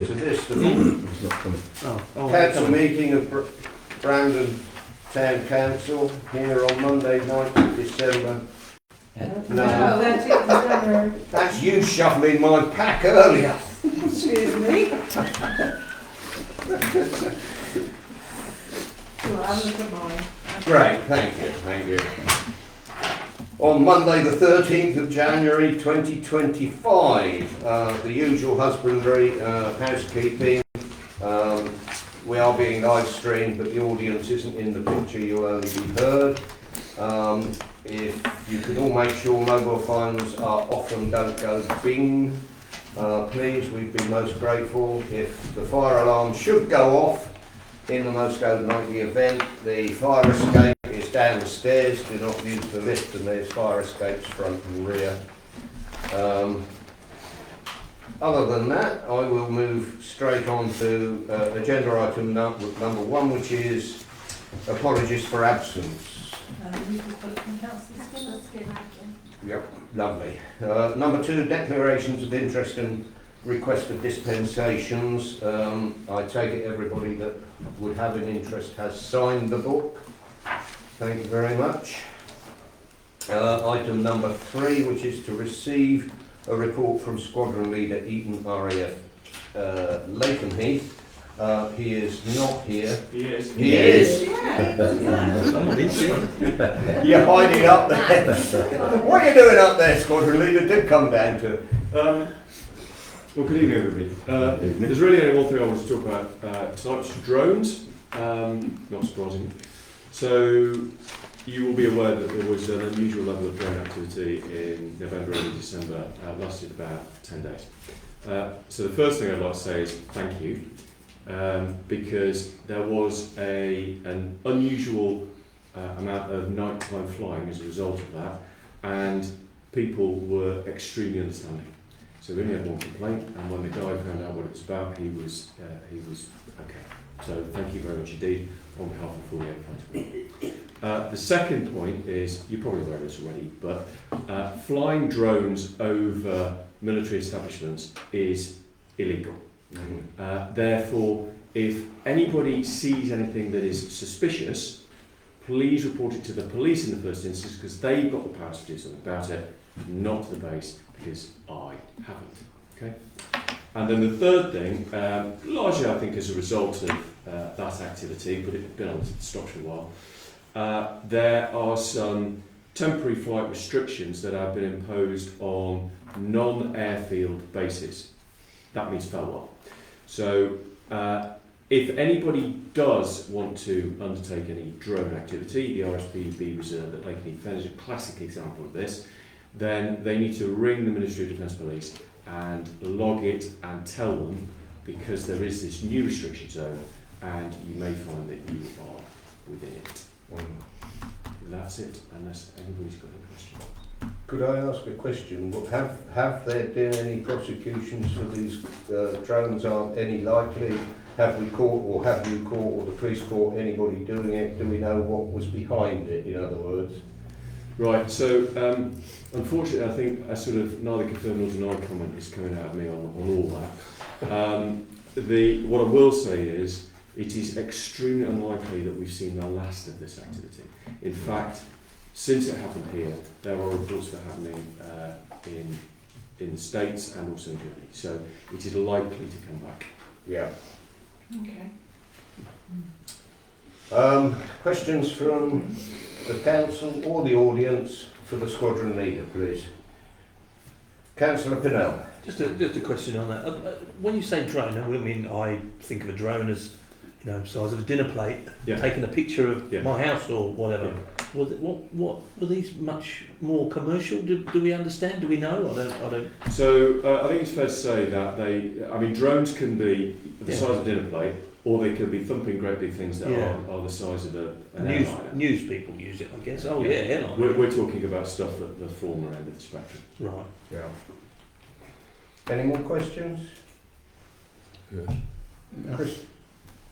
to this, the He's not coming. council meeting of Brandon Town Council here on Monday, 9th of December. No, that's it, January. that's you shuffling my pack earlier. Excuse me. Well, have a look at mine. Great, thank you. On Monday the 13th of January 2025, the usual husbandry, housekeeping. We are being live streamed, but the audience isn't in the picture, you'll only be heard. If you could all make sure mobile phones are off and don't go bing, please, we'd be most grateful. If the fire alarm should go off in the most unlikely event, the fire escape is downstairs, do not use the lift, and there's fire escapes front and rear. Other than that, I will move straight on to agenda item number one, which is apologies for absence. Yep, lovely. Number two, declarations of interest and request for dispensations. I take it everybody that would have an interest has signed the book. Thank you very much. Item number three, which is to receive a report from Squadron Leader Eton RAF Lakenheath. He is not here. He is. He is. You're hiding up there. What are you doing up there, Squadron Leader? Did come down to. Well, good evening, everybody. There's really only one thing I want to talk about tonight, which is drones. Not surprising. So, you will be aware that there was an unusual level of drone activity in November and December, lasted about 10 days. So the first thing I'd like to say is thank you, because there was an unusual amount of nighttime flying as a result of that, and people were extremely understanding. So we only had one complaint, and when the guy found out what it was about, he was okay. So thank you very much indeed on behalf of 48 Transport. The second point is, you're probably aware of this already, but flying drones over military establishments is illegal. Therefore, if anybody sees anything that is suspicious, please report it to the police in the first instance, because they've got the power to do something about it, not to the base, because I haven't. Okay? And then the third thing, largely I think as a result of that activity, but it's been on stop for a while, there are some temporary flight restrictions that have been imposed on non-airfield bases. That means FELWA. So if anybody does want to undertake any drone activity, the RSPB reserve at Lakenheath Fen is a classic example of this, then they need to ring the Ministry of Defence Police and log it and tell them, because there is this new restriction zone and you may find that you are within it. That's it, unless anybody's got any questions. Could I ask a question? Have there been any prosecutions for these drones? Aren't any likely? Have we caught, or have you caught, or the police caught anybody doing it? Do we know what was behind it, in other words? Right, so unfortunately I think a sort of neither confirm nor deny comment is coming out of me on all that. What I will say is, it is extremely unlikely that we've seen the last of this activity. In fact, since it happened here, there are reports that are happening in the States and also in Germany. So it is likely to come back. Yeah. Okay. Questions from the council or the audience for the squadron leader, please. Councillor Pinnell. Just a question on that. When you say drone, I think of a drone as, size of a dinner plate, taking a picture of my house or whatever. Yeah. What were these much more commercial? Do we understand? Do we know? I don't. So I think it's fair to say that drones can be the size of a dinner plate, or they can be thumping great big things that are the size of an airliner. News people use it, I guess. Airliner. We're talking about stuff at the former end of the spectrum. Right. Yeah. Any more questions? Good. Chris?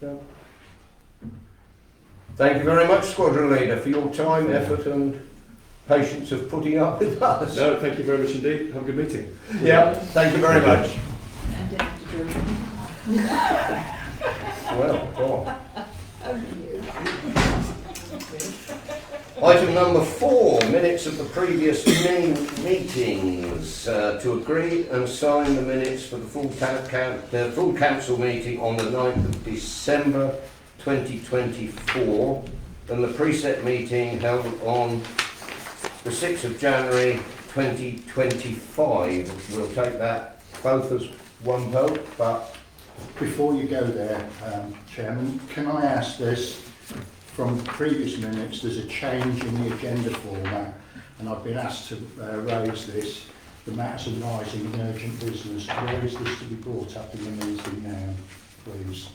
No. Thank you very much, Squadron Leader, for your time, effort and patience of putting up with us. No, thank you very much indeed. Have a good meeting. Yeah, thank you very much. And Well, go on. Item number 4, minutes of the previous meetings. To agree and sign the minutes for the full council meeting on the 9th of December 2024 and the preset meeting held on the 6th of January 2025. We'll take that both as one vote, but Before you go there, Chairman, can I ask this? From previous minutes, there's a change in the agenda format, and I've been asked to raise this. The matters arising in urgent business. Where is this to be brought up in the meeting now, please?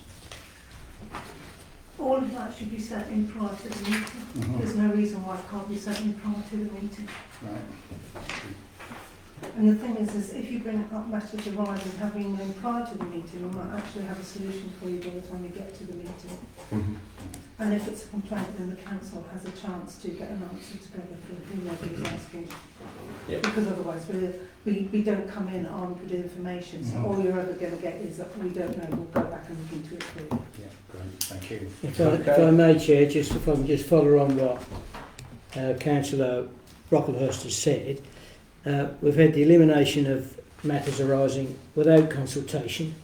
All of that should be set in prior to the meeting. There's no reason why it can't be set in prior to the meeting. Right. And the thing is if you bring up matters arising having been prior to the meeting, we might actually have a solution for you by the time you get to the meeting. And if it's a complaint, then the council has a chance to get an answer together for whoever is asking. Yeah. Because otherwise we don't come in armed with information, so all you're ever going to get is that we don't know, we'll go back and look into it for you. Yeah, great. Thank you. If I may, Chair, if I can just follow on what Councillor Brocklehurst has said, we've had the elimination of matters arising without consultation.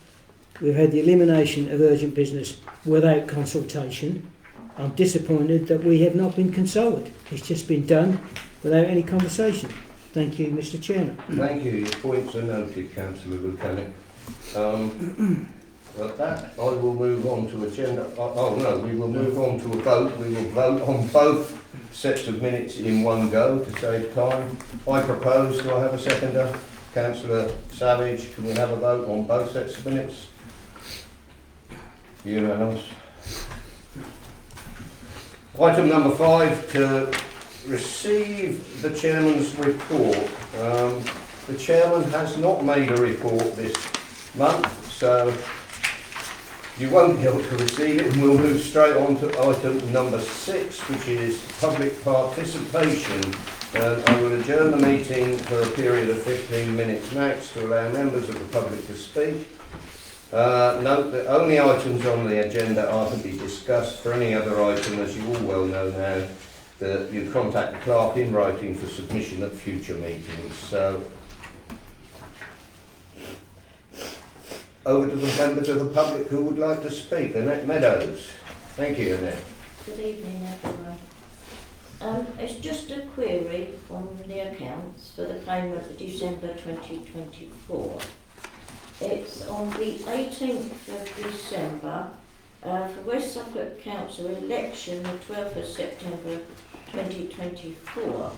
We've had the elimination of urgent business without consultation. I'm disappointed that we have not been consulted. It's just been done without any conversation. Thank you, Mr. Chairman. thank you. Your points are noted, Councillor Buchanan. At that, I will move on to agenda. We will move on to a vote. We will vote on both sets of minutes in one go to save time. I propose, do I have a seconder? Councillor Savage, can we have a vote on both sets of minutes? Unanimous. Item number 5, to receive the chairman's report. The chairman has not made a report this month, so you won't be able to receive it, and we'll move straight on to item number 6, which is public participation. I will adjourn the meeting for a period of 15 minutes max to allow members of the public to speak. Note that only items on the agenda are to be discussed. For any other item, as you all well know now, that you contact the clerk in writing for submission at future meetings. So, over to the members of the public who would like to speak. Annette Meadows. Thank you, Annette. Good evening, everyone. It's just a query on the accounts for the payment of December 2024. It's on the 18th of December for West Suffolk Council election, the 12th of September 2024,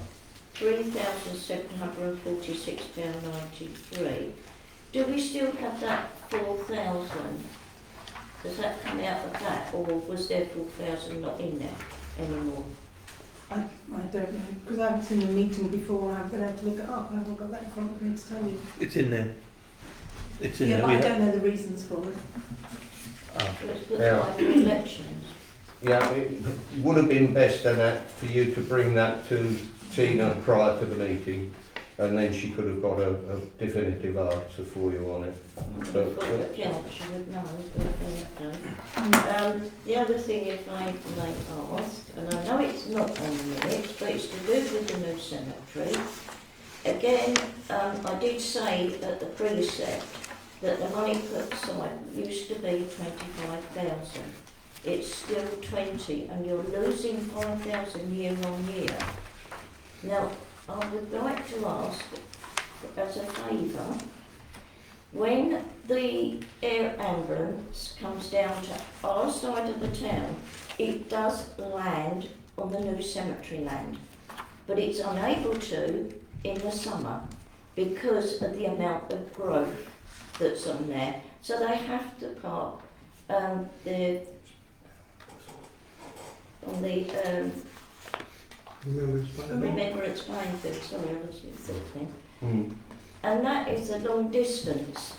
£3,746.93. Do we still have that 4,000? Does that come out of that, or was there 4,000 not in there anymore? I don't know, because I haven't seen the meeting before, I haven't been able to look it up, I haven't got that in front of me to tell you. It's in there. It's in Yeah, there. but I don't know the reasons for it. It's put Yeah. like elections. Yeah, it would have been best, Annette, for you to bring that to Tina prior to the meeting, and then she could have got a definitive answer for you on it. For the council would know, but I don't. The other thing, if I may ask, and I know it's not on the minutes, but it's to do with the new cemetery. Again, I did say at the precept that the money put aside used to be 25,000. It's still 20, and you're losing 5,000 year on year. Now, I would like to ask, as a favour, when the air ambulance comes down to our side of the town, it does land on the new cemetery land, but it's unable to in the summer because of the amount of growth that's on there. So they have to park Remembrance Plainfield, sorry, I was thinking. And that is a long distance.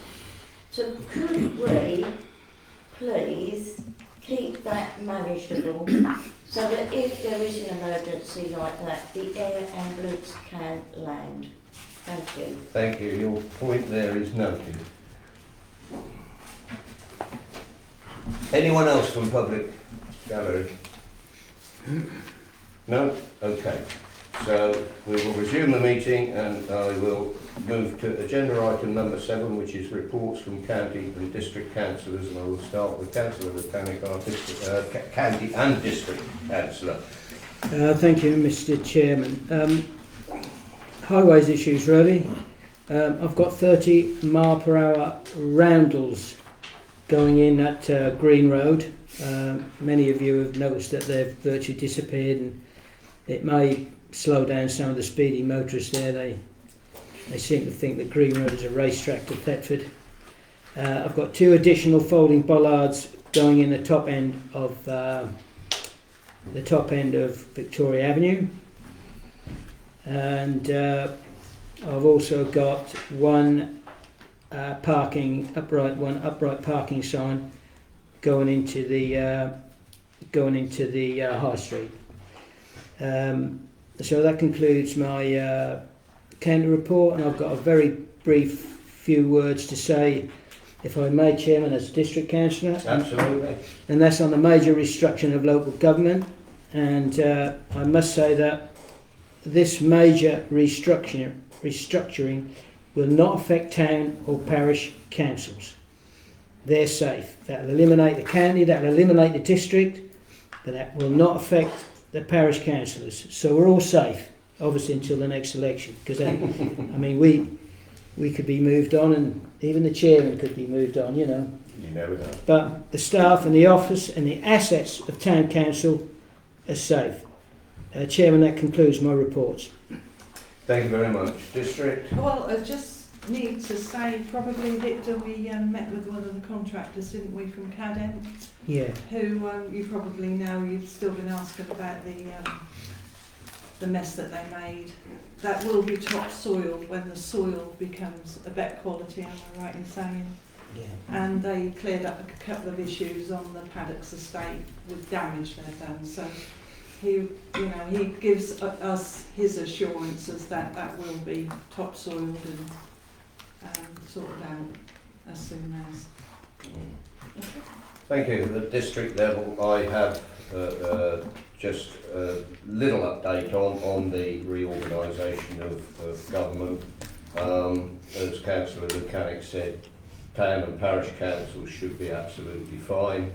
So could we please keep that manageable so that if there is an emergency like that, the air ambulance can land? Thank you. Thank you. Your point there is noted. Anyone else from public gallery? No? Okay. So we will resume the meeting and I will move to agenda item number 7, which is reports from county and district councillors, and I will start with Councillor Botanic, our county and district councillor. Thank you, Mr. Chairman. Highways issues, really. I've got 30 mile per hour roundels going in at Green Road. Many of you have noticed that they've virtually disappeared, and it may slow down some of the speedy motorists there. They seem to think that Green Road is a racetrack to Thetford. I've got 2 additional folding bollards going in the top end of Victoria Avenue, and I've also got one upright parking sign going into the High Street. So that concludes my county report, and I've got a very brief few words to say, if I may, Chairman, as District Councillor. Absolutely. And that's on the major restructuring of local government. And I must say that this major restructuring will not affect town or parish councils. They're safe. That will eliminate the county, that will eliminate the district, but that will not affect the parish councillors. So we're all safe, obviously, until the next election. Because, I mean, we could be moved on, and even the chairman could be moved on, you know. You never know. But the staff and the office and the assets of town council are safe. Chairman, that concludes my reports. Thank you very much. District? Well, I just need to say, probably, Victor, we met with one of the contractors, didn't we, from Cadent, Yeah. who you probably know, you've still been asking about the mess that they made. That will be topsoil when the soil becomes a better quality, am I right in saying? Yeah. And they cleared up a couple of issues on the Paddocks estate with damage they've done. So he gives us his assurances that that will be topsoiled and sorted out as soon as. Thank you. At the district level, I have just a little update on the reorganisation of government. As Councillor Mechanic said, town and parish councils should be absolutely fine.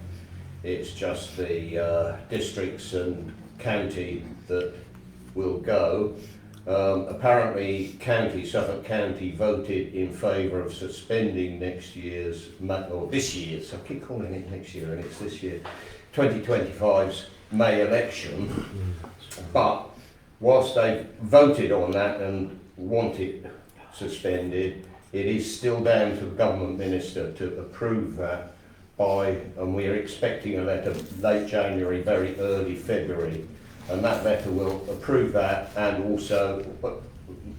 It's just the districts and county that will go. Apparently, Suffolk County voted in favour of suspending this year's, I keep calling it next year and it's this year, 2025's May election. But whilst they voted on that and want it suspended, it is still down to the government minister to approve that and we're expecting a letter late January, very early February. And that letter will approve that and also,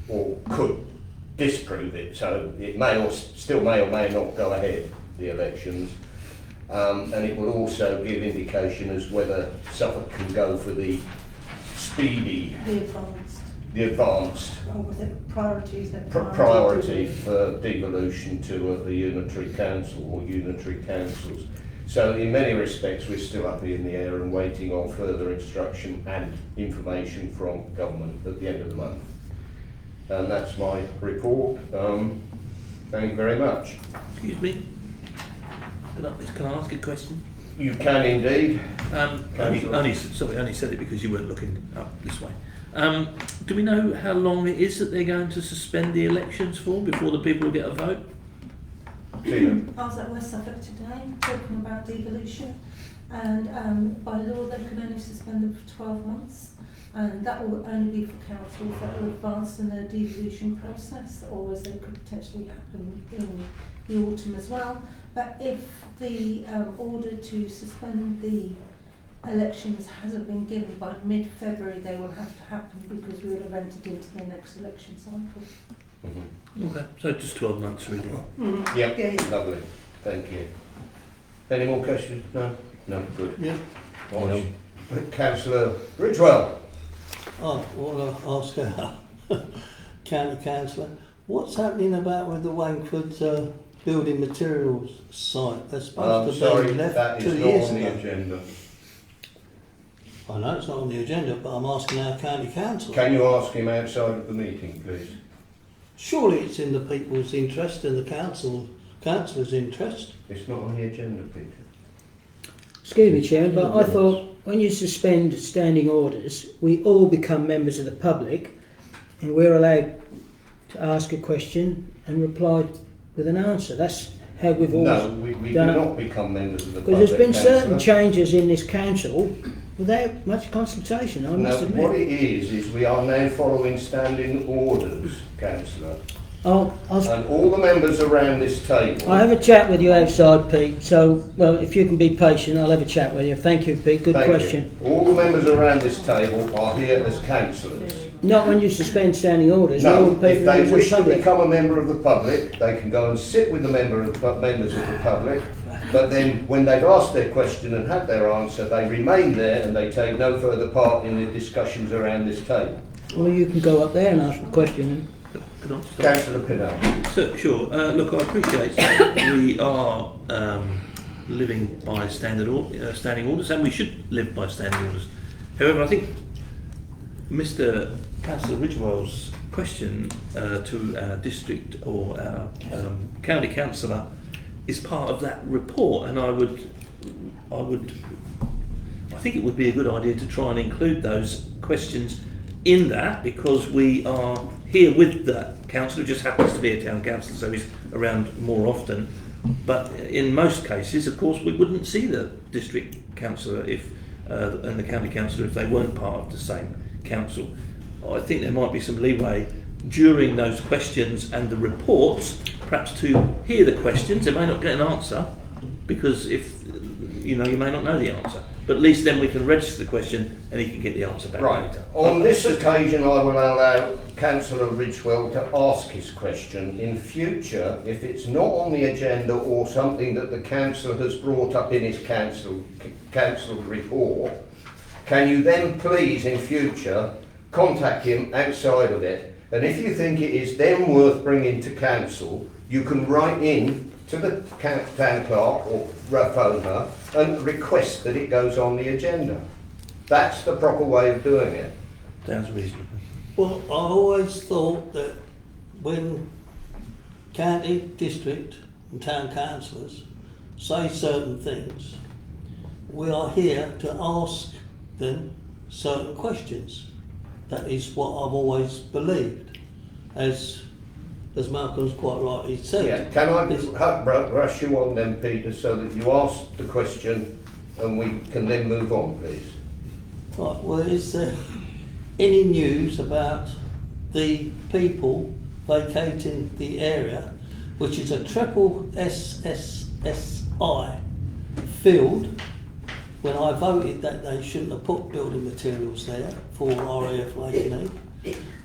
or could disprove it. So it may or may not go ahead, the elections. And it will also give indication as whether Suffolk can go for the speedy, the advanced Or was it priorities? priority for devolution to a unitary council or unitary councils. So in many respects we're still up in the air and waiting on further instruction and information from government at the end of the month. And that's my report. Thank you very much. Excuse me. Can I ask a question? You can indeed. Only said it because you weren't looking up this way. Do we know how long it is that they're going to suspend the elections for before the people will get a vote? Tina. I was at West Suffolk today talking about devolution, and by law they can only suspend them for 12 months, and that will only be for councils that are advanced in their devolution process, or as they could potentially happen in the autumn as well. But if the order to suspend the elections hasn't been given by mid-February, they will have to happen because we will have entered into the next election cycle. Mm-hmm. Okay, so just 12 months really. Mm-hmm. Yep, Yeah. lovely. Thank you. Any more questions? No? No, good. Yeah. Right. Councillor Ridgewell. I want to ask County Councillor, what's happening about with the Wankford building materials site. They're I'm supposed to sorry, be left that 2 is years not on the ago. agenda. I know it's not on the agenda, but I'm asking our county council. Can you ask him outside of the meeting, please? Surely it's in the people's interest and the councillor's interest. It's not on the agenda, Peter. Excuse me, Chairman, but I thought when you suspend standing orders, we all become members of the public and we're allowed to ask a question and reply with an answer. That's how we've always No, we do done it. not become members of the Because public. there's been certain Councillor. changes in this council without much consultation, I must No, admit. what it is we are now following standing orders, Councillor. I'll And all the members around this table... have a chat with you outside, Pete. So, well, if you can be patient, I'll have a chat with you. Thank you, Pete. Good Thank you. question. All the members around this table are here as councillors. Not when you suspend standing orders. all No, the if people they in the wish to public. become a member of the public, they can go and sit with the members of the public, but then when they've asked their question and had their answer, they remain there and they take no further part in the discussions around this table. Well, you can go up there and ask a question. Could I start? Councillor Pinnell. So, sure. Look, I appreciate that we are living by standing orders, and we should live by standing orders. However, I think Mr. Councillor Ridgewell's question to our district or our county councillor is part of that report, and I think it would be a good idea to try and include those questions in that, because we are here with the councillor, who just happens to be a town councillor, so he's around more often. But in most cases, of course, we wouldn't see the district councillor and the county councillor if they weren't part of the same council. I think there might be some leeway during those questions and the reports, perhaps to hear the questions. They may not get an answer, because if you may not know the answer. But at least then we can register the question and he can get the answer back Right. later. On this occasion, I will allow Councillor Ridgewell to ask his question. In future, if it's not on the agenda or something that the councillor has brought up in his council report, can you then please, in future, contact him outside of it? And if you think it is then worth bringing to council, you can write in to the town clerk or phone her and request that it goes on the agenda. That's the proper way of doing it. Sounds reasonable. Well, I always thought that when county, district and town councillors say certain things, we are here to ask them certain questions. That is what I've always believed, as Malcolm's quite rightly said. Yeah, can I rush you on then, Peter, so that you ask the question and we can then move on, please? Right, well, is there any news about the people vacating the area, which is a triple SSSI field, when I voted that they shouldn't have put building materials there for RAF Lakenheath,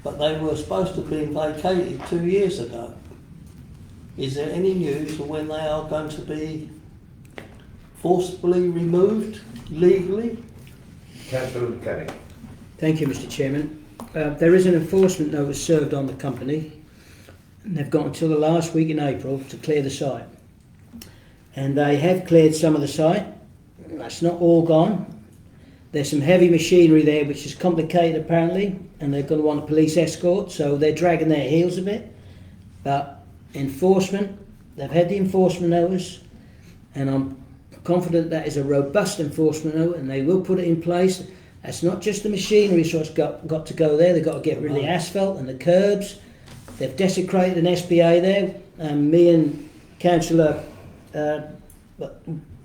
but they were supposed to have been vacated 2 years ago. Is there any news of when they are going to be forcibly removed legally? Councillor Kelly. Thank you, Mr. Chairman. There is an enforcement notice served on the company, and they've got until the last week in April to clear the site. And they have cleared some of the site. That's not all gone. There's some heavy machinery there which is complicated apparently, and they're going to want a police escort, so they're dragging their heels a bit. But enforcement, they've had the enforcement notice, and I'm confident that is a robust enforcement note, and they will put it in place. That's not just the machinery, so it's got to go there. They've got to get rid of the asphalt and the curbs. They've desecrated an SPA there. Me and Councillor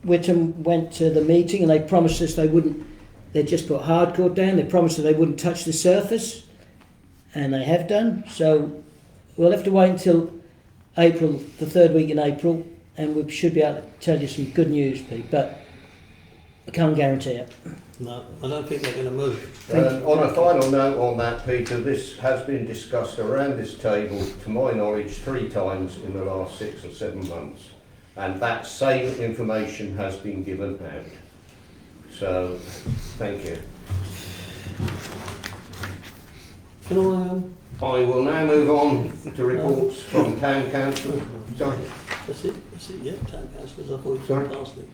Whittam went to the meeting, and they promised us they wouldn't. They'd just put hardcore down. They promised that they wouldn't touch the surface, and they have done. So we'll have to wait until April, the third week in April, and we should be able to tell you some good news, Pete. But I can't guarantee it. No, I don't think they're going to move. On a final note on that, Peter, this has been discussed around this table, to my knowledge, 3 times in the last 6 or 7 months. And that same information has been given out. So, thank you. Can I I will now move on to reports from Town Council. Sorry. That's it, yeah, town councillors, I thought you Sorry? could ask them.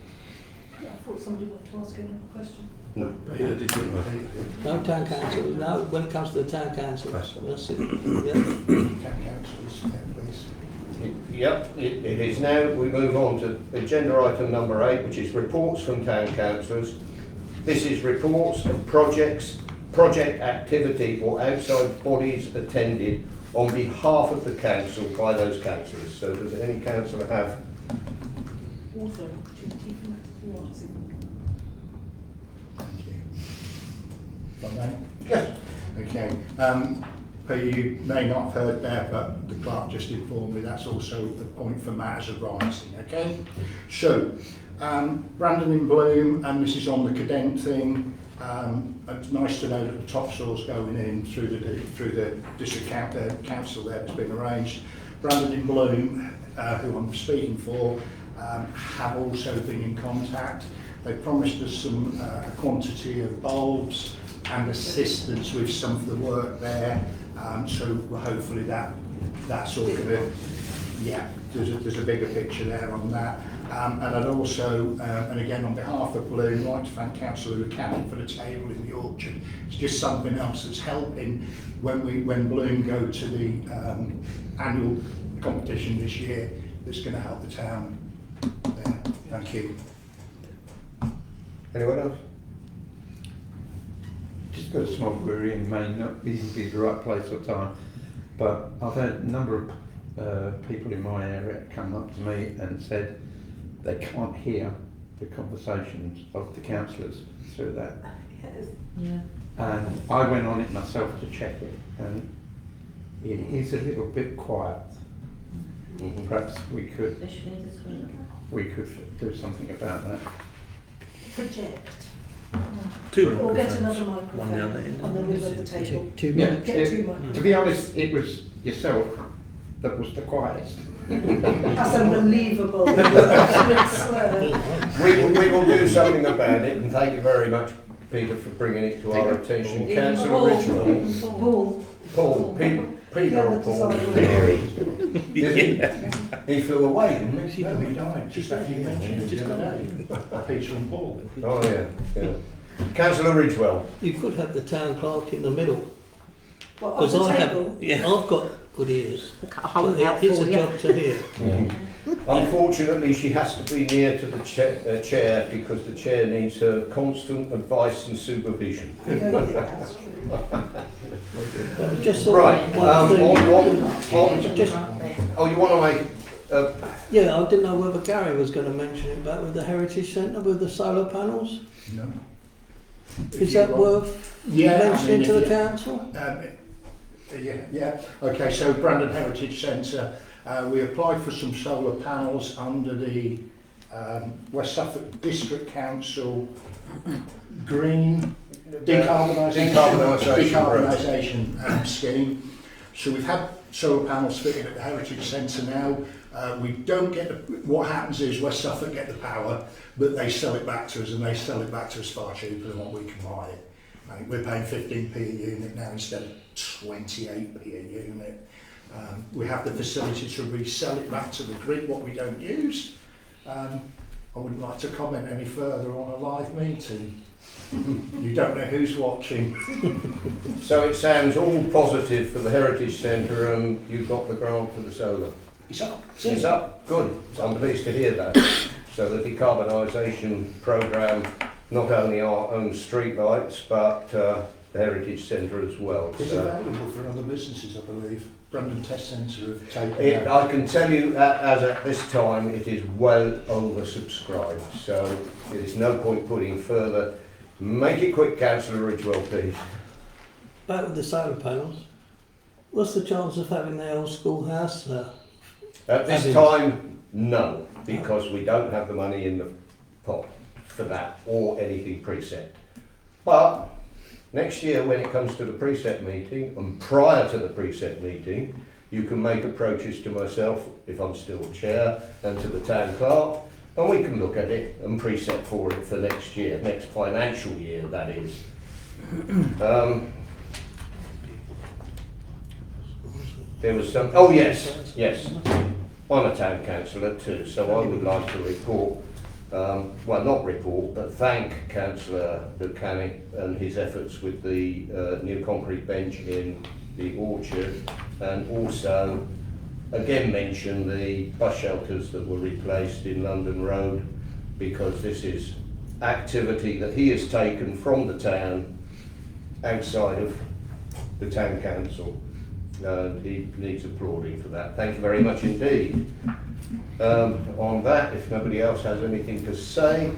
I thought somebody wanted to ask another question. No. No, town council, no, when it comes to the town council, that's it, yeah. Town councillors, please. Yep, it is now. We move on to agenda item number 8, which is reports from town councillors. This is reports of projects, project activity or outside bodies attended on behalf of the council by those councillors. So does any councillor have? Also, opportunity for matters Thank you. If I may? Yes. Okay. Peter, you may not have heard there, but the clerk just informed me that's also the point for matters arising, okay? So, Brandon in Bloom, and this is on the Cadent thing. It's nice to know that the topsoil's going in through the district council there that's been arranged. Brandon in Bloom, who I'm speaking for, have also been in contact. They promised us some a quantity of bulbs and assistance with some of the work there. So hopefully that's all going to, yeah, there's a bigger picture there on that. And I'd also, and again on behalf of Bloom, like to thank Councillor Buchanan for the table in the orchard. It's just something else that's helping when Bloom go to the annual competition this year. That's going to help the town. Yeah, thank you. Anyone else? Just got a small query and may not be the right place or time, but I've had a number of people in my area come up to me and said they can't hear the conversations of the councillors through that. Yeah. And I went on it myself to check it, and it is a little bit quiet. Perhaps we could Especially this week. do something about that. project. Two Or get microphones. another One down microphone there. on the middle of the table. Two Yeah, minutes. Get two microphones. to be honest, it was yourself that was the quietest. That's unbelievable. Absolute slur. We will do something about it, and thank you very much, Peter, for bringing it to our attention. Councillor Ridgewell. Paul, Peter or Paul? Did he flew away, didn't he? No, he died, just as you mentioned the other day. Peter and Paul. Oh, yeah. Councillor Ridgewell. You could have the town clerk in the middle, Well, because on the I table. I've got good ears. Cut a hole out It's for a you. job to hear. Unfortunately, she has to be near to the chair because the chair needs her constant advice and supervision. Yeah, that's true. Just Right, one thing. Just, oh, you want to make, yeah, I didn't know whether Gary was going to mention it back with the Heritage Centre with the solar panels. No. Is that worth mentioning to the council? Yeah. Okay, so Brandon Heritage Centre, we applied for some solar panels under the West Suffolk District Council Green decarbonisation scheme. So we've had solar panels fitted at the Heritage Centre now. We don't get what happens is West Suffolk get the power, but they sell it back to us, and they sell it back to us far cheaper than what we can buy it. I think we're paying 15p a unit now instead of 28p a unit. We have the facility to resell it back to the grid, what we don't use. I wouldn't like to comment any further on a live meeting. You don't know who's watching. so it sounds all positive for the Heritage Centre, and you've got the grant for the solar. It's up. It's up, good. I'm pleased to hear that. So the decarbonisation programme, not only our own street lights, but the Heritage Centre as well. It's So available for other businesses, I believe. Brandon Test Centre have taken it, that. I can tell you, as at this time, it is well oversubscribed. So there is no point putting further. Make it quick, Councillor Ridgewell, please. Back with the solar panels. What's the chance of having the old schoolhouse? At this time, no, because we don't have the money in the pot for that or anything preset. But next year, when it comes to the preset meeting, and prior to the preset meeting, you can make approaches to myself, if I'm still chair, and to the town clerk, and we can look at it and preset for it for next year, next financial year, that is. There was some, oh yes, I'm a town councillor too, so I would like to report, well not report, but thank Councillor Buchanan and his efforts with the new concrete bench in the orchard, and also again mention the bus shelters that were replaced in London Road, because this is activity that he has taken from the town outside of the town council. He needs applauding for that. Thank you very much indeed. On that, if nobody else has anything to say,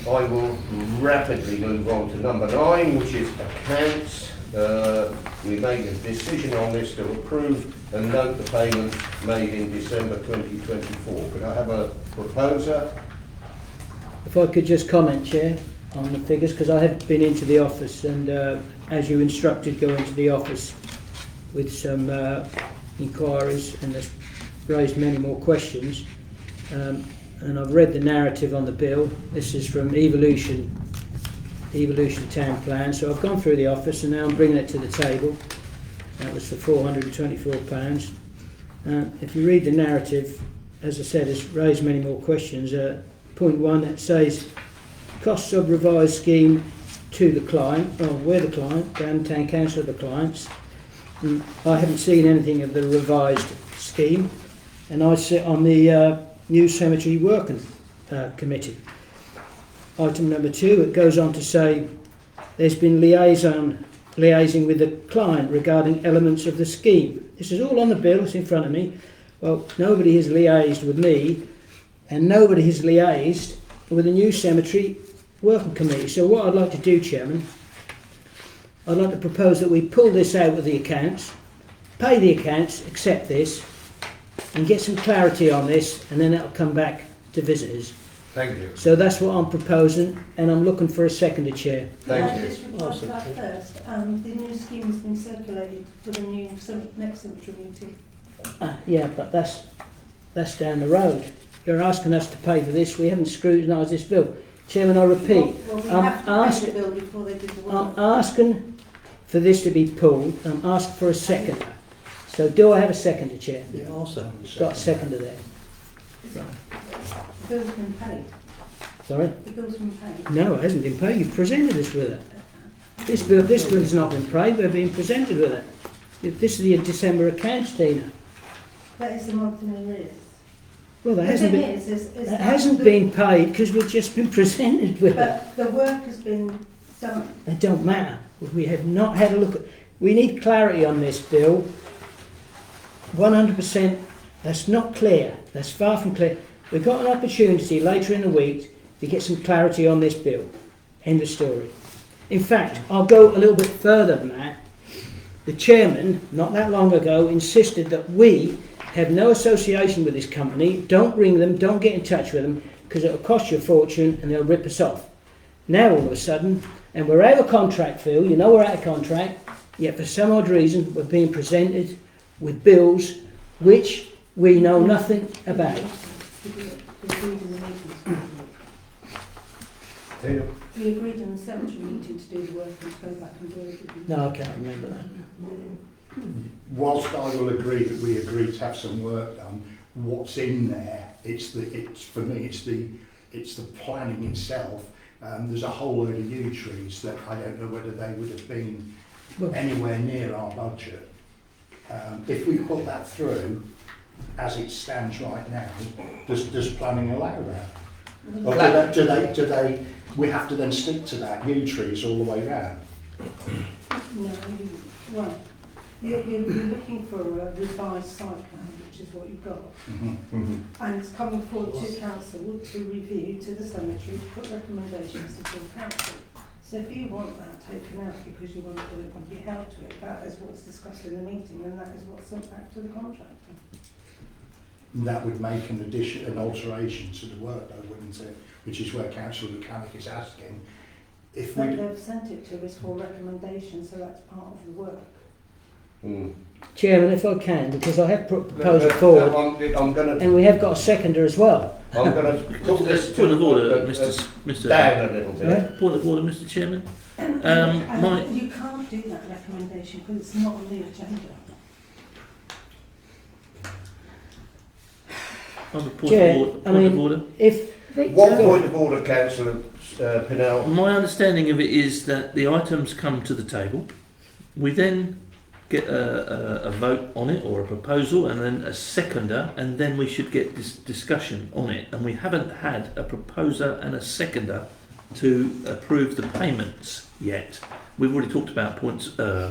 I will rapidly move on to number 9, which is accounts. We made a decision on this to approve and note the payments made in December 2024. Could I have a proposer? If I could just comment, Chair, on the figures, because I have been into the office and as you instructed, go into the office with some inquiries, and there's raised many more questions. And I've read the narrative on the bill. This is from Evolution Town Plan. So I've gone through the office and now I'm bringing it to the table. That was for £424. If you read the narrative, as I said, it's raised many more questions. Point 1, it says, costs of revised scheme to the client, or we're the client, Town Council are the clients. I haven't seen anything of the revised scheme, and I sit on the new cemetery working committee. Item number 2, it goes on to say there's been liaising with the client regarding elements of the scheme. This is all on the bill, it's in front of me. Well, nobody has liaised with me, and nobody has liaised with the new cemetery working committee. So what I'd like to do, Chairman, I'd like to propose that we pull this out of the accounts, pay the accounts, accept this, and get some clarity on this, and then it'll come back to visitors. Thank you. So that's what I'm proposing, and I'm looking for a seconder, Chair. Thank you. Just reply to that first. The new scheme has been circulated for the new next cemetery meeting. Yeah, but that's down the road. You're asking us to pay for this. We haven't scrutinised this bill. Chairman, I repeat, Well, we I'm have to pay the bill before they do the work. I'm asking for this to be pulled. I'm asking for a seconder. So do I have a seconder, Chair? Yeah, also. Got a seconder there. The bill's been paid. Sorry? The bill's been paid. No, it hasn't been paid. You've presented us with it. This bill's not been paid. We're being presented with it. This is the December accounts, Tina. That is the month in arrears. Well, that The hasn't thing been. is It that hasn't been paid because we've just been presented with it. But the work has been done. It don't matter. We have not had a look at. We need clarity on this bill. 100%. That's not clear. That's far from clear. We've got an opportunity later in the week to get some clarity on this bill. End of story. In fact, I'll go a little bit further than that. The chairman, not that long ago, insisted that we have no association with this company. Don't ring them. Don't get in touch with them because it'll cost you a fortune and they'll rip us off. Now all of a sudden, and we're out of contract, Phil. You know we're out of contract. Yet for some odd reason, we're being presented with bills which we know nothing about. We agreed in the cemetery meeting to do the work and to go back and do it. No, I can't remember that. Whilst I will agree that we agreed to have some work done, what's in there, it's for me, it's the planning itself. There's a whole load of yew trees that I don't know whether they would have been anywhere near our budget. If we put that through, as it stands right now, does planning allow that? Or do they, we have to then stick to that, yew trees all the way round? No, well, you're looking for a revised site plan, which is what you've got. And it's coming forward to council to review to the cemetery to put recommendations to full council. So if you want that taken out because you want to be held to it, that is what's discussed in the meeting and that is what's sent back to the contractor. That would make an alteration to the work though, wouldn't it? Which is where Councillor Mechanic is asking. If we They've sent it to us for recommendation, so that's part of the work. Chairman, if I can, because I have put a proposal forward, I'm going and we have got a seconder as well. to put this Point of order, Mr. Mr. down a little bit. Yeah. Point of order, Mr. Chairman. You can't do that recommendation because it's not on the agenda. I have a point Chair, of order. I Point of mean- order. If One point of order, councillor Pinnell. My understanding of it is that the items come to the table, we then get a vote on it or a proposal and then a seconder, and then we should get this discussion on it. And we haven't had a proposer and a seconder to approve the payments yet. We've already talked about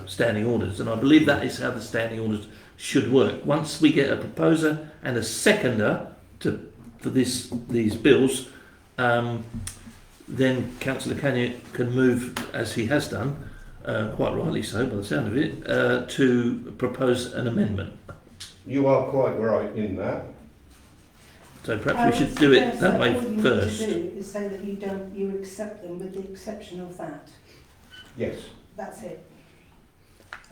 standing orders, and I believe that is how the standing orders should work. Once we get a proposer and a seconder for these bills, then Councillor Kenny can move, as he has done, quite rightly so by the sound of it, to propose an amendment. You are quite right in that. So perhaps we should do it that way first. All you need to do is say that you accept them with the exception of that. Yes. That's it.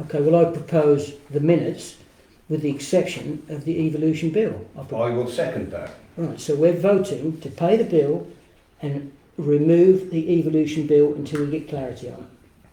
Okay, well, I propose the minutes with the exception of the evolution bill. I will second that. Right, so we're voting to pay the bill and remove the evolution bill until we get clarity on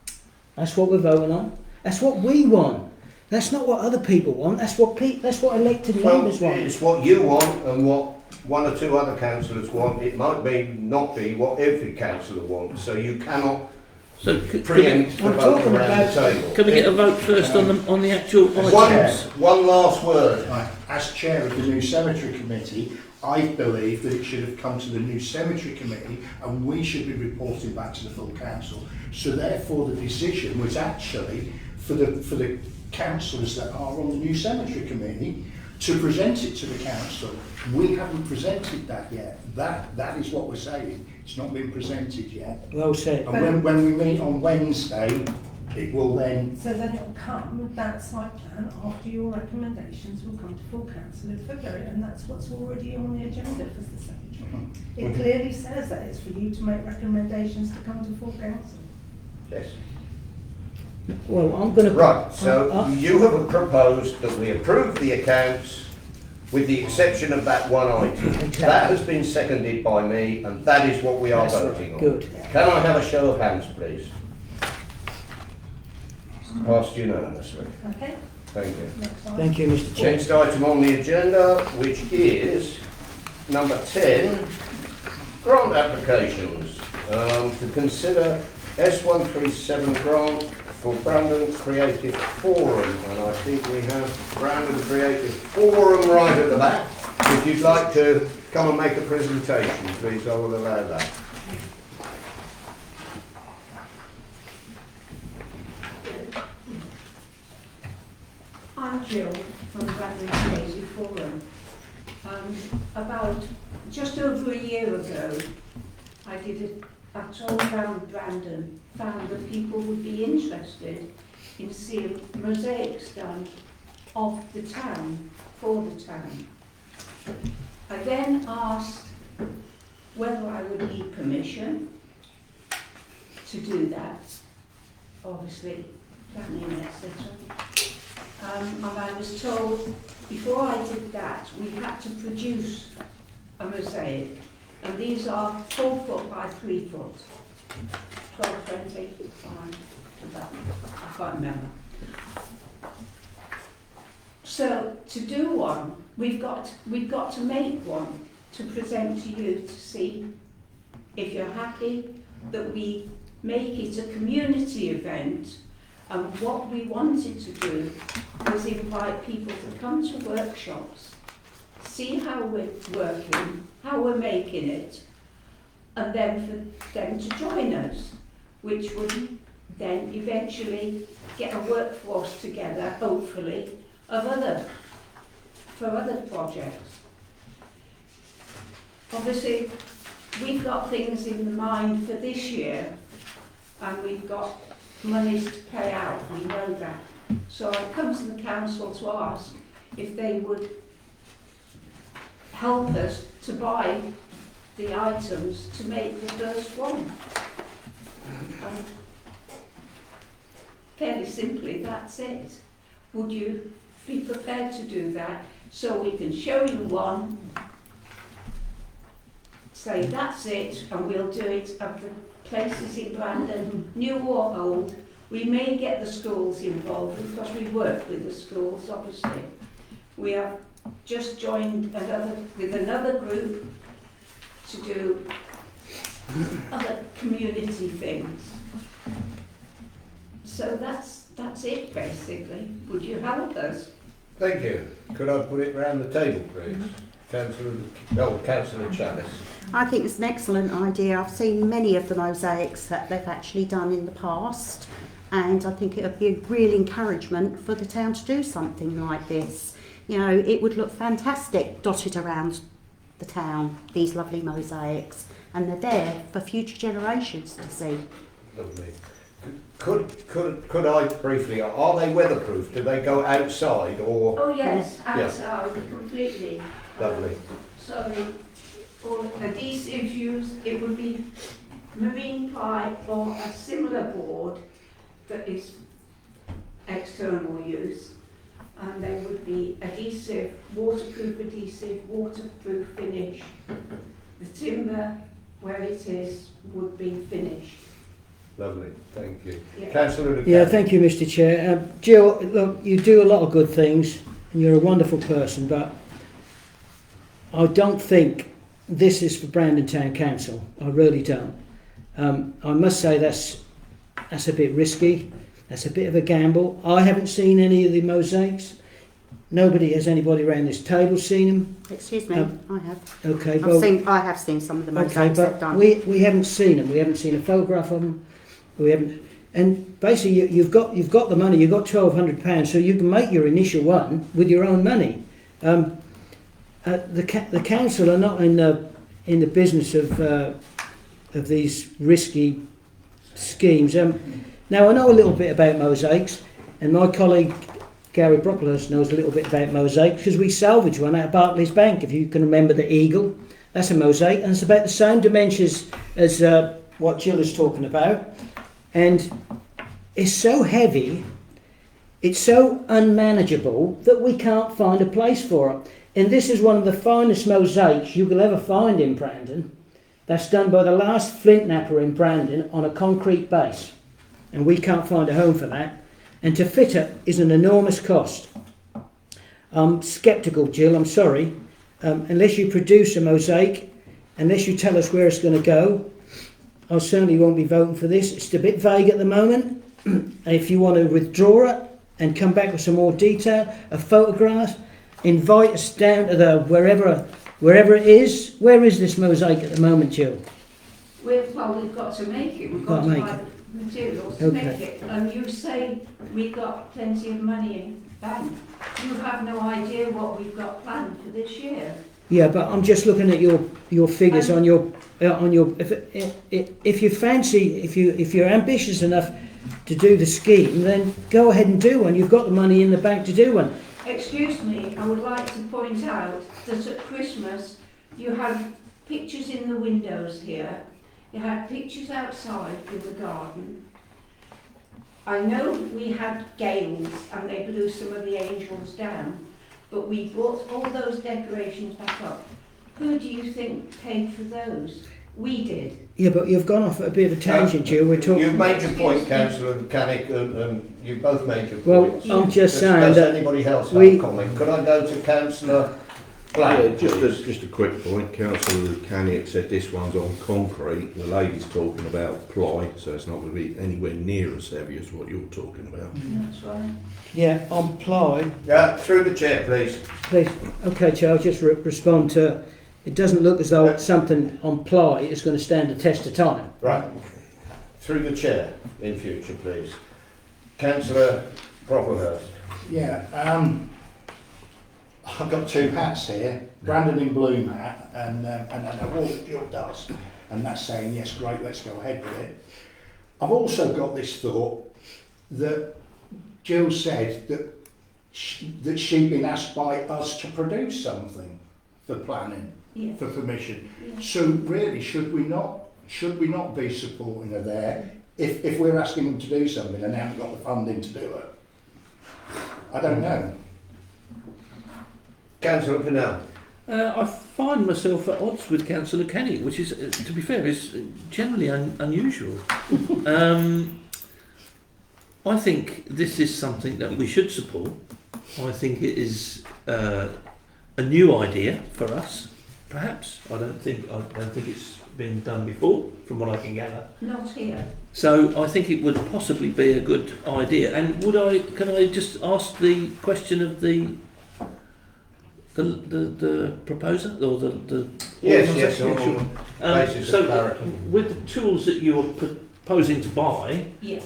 it. That's what we're voting on. That's what we want. That's not what other people want. That's what elected members want. It's what you want and what one or two other councillors want. It might not be what every councillor wants. So you cannot So preempt the I'm vote talking around the about- table. can we get a vote first on the actual One, items? one last word. Right, as chair of the new cemetery committee, I believe that it should have come to the new cemetery committee and we should be reporting back to the full council. So therefore the decision was actually for the councillors that are on the new cemetery committee to present it to the council. We haven't presented that yet. That is what we're saying. It's not been presented yet. Well said. And when we meet on Wednesday, it will then. So then it'll come, that site plan, after your recommendations will come to full council in February, and that's what's already on the agenda for the secretary. It clearly says that it's for you to make recommendations to come to full council. Yes. Well, I'm going to... Right, so you have proposed that we approve the accounts with the exception of that one item. Exactly. That has been seconded by me and that is what we are That's right. voting on. Good. Can I have a show of hands, please? Passed unanimously. Okay, Thank you. next one. Thank you, Mr Chair. Next item on the agenda, which is number 10, grant applications. To consider S137 grant for Brandon Creative Forum, and I think we have Brandon Creative Forum right at the back. If you'd like to come and make a presentation, please, I will allow that. I'm Jill from Bradley Creative Forum. About just over a year ago, I did a tour around Brandon, found that people would be interested in seeing mosaics done of the town, for the town. I then asked whether I would need permission to do that, obviously planning, etc. And I was told before I did that we had to produce a mosaic, and these are 4 foot by 3 foot, 12, 20, I can't remember. So to do one, we've got to make one to present to you to see if you're happy that we make it a community event. And what we wanted to do was invite people to come to workshops, see how we're working, how we're making it, and then for them to join us, which would then eventually get a workforce together, hopefully, for other projects. Obviously, we've got things in mind for this year, and we've got monies to pay out, we know that. So I've come to the council to ask if they would help us to buy the items to make the first one. And fairly simply, that's it. Would you be prepared to do that so we can show you one, say that's it, and we'll do it at the places in Brandon, new or old. We may get the schools involved because we work with the schools, obviously. We have just joined another group to do other community things. So that's it basically. Would you have those? Thank you. Could I put it round the table, please? Councillor Challis. I think it's an excellent idea. I've seen many of the mosaics that they've actually done in the past, and I think it would be a real encouragement for the town to do something like this. You know, it would look fantastic dotted around the town, these lovely mosaics, and they're there for future generations to see. Lovely. Could I briefly, are they weatherproof? Do they go outside or? Oh yes, outside completely. Lovely. So, for adhesive use, it would be marine ply or a similar board that is external use. And there would be adhesive, waterproof finish. The timber where it is would be finished. Lovely, thank you. Yeah. Councillor Yeah, thank you, Mr. Chair. Jill, look, you do a lot of good things, and you're a wonderful person, but I don't think this is for Brandon Town Council. I really don't. I must say that's a bit risky. That's a bit of a gamble. I haven't seen any of the mosaics. Has anybody around this table seen them? Excuse me, I have. Okay, I have seen some of the mosaics okay, they've but done. we haven't seen them. We haven't seen a photograph of them. We haven't. And basically, you've got the money. You've got £1,200, so you can make your initial one with your own money. The council are not in the business of these risky schemes. Now I know a little bit about mosaics, and my colleague Gary Brocklehurst knows a little bit about mosaics because we salvaged one out of Barclays Bank. If you can remember the eagle, that's a mosaic, and it's about the same dimensions as what Jill is talking about, and it's so heavy, it's so unmanageable that we can't find a place for it. And this is one of the finest mosaics you will ever find in Brandon. That's done by the last flint knapper in Brandon on a concrete base. And we can't find a home for that. And to fit it is an enormous cost. I'm sceptical, Jill, I'm sorry. Unless you produce a mosaic, unless you tell us where it's going to go, I certainly won't be voting for this. It's a bit vague at the moment. If you want to withdraw it and come back with some more detail, a photograph, invite us down to the wherever it is. Where is this mosaic at the moment, Jill? We've got to make it. We've got to buy the materials to make it. And you say we've got plenty of money in bank. You have no idea what we've got planned for this year. Yeah, but I'm just looking at your figures on your if you fancy, if you're ambitious enough to do the scheme, then go ahead and do one. You've got the money in the bank to do one. Excuse me, I would like to point out that at Christmas you had pictures in the windows here, you had pictures outside in the garden. I know we had gales and they blew some of the angels down, but we brought all those decorations back up. Who do you think paid for those? We did. Yeah, but you've gone off at a bit of a tangent, Jill. We're talking. You've made your point, Councillor Cannick, and you've both made your Well, points. I'm just saying Does that anybody else have a comment? Could I go to Councillor Black? Yeah, just a quick point. Councillor Cannick said this one's on concrete. The lady's talking about ply, so it's not going to be anywhere near as heavy as what you're talking about. That's right. Yeah, on ply. Yeah, through the chair, please. Please. Okay, Chair, I'll just respond to. It doesn't look as though something on ply is going to stand the test of time. Right. Through the chair in future, please. Councillor Brocklehurst. Yeah, I've got two hats here, Brandon in Bloom hat, and I know all that Jill does, and that's saying, yes, great, let's go ahead with it. I've also got this thought that Jill said that she'd been asked by us to produce something for planning, for permission. Yeah. So really, should we not be supporting her there if we're asking them to do something and they haven't got the funding to do it? I don't know. Councillor Pinnell. I find myself at odds with Councillor Kenny, which is, to be fair, is generally unusual. I think this is something that we should support. I think it is a new idea for us, perhaps. I don't think it's been done before, from what I can gather. Not here. So I think it would possibly be a good idea. And can I just ask the question of the proposer or the Yes, on organisation? the basis of So clarity. with the tools that you are proposing to buy, Yes,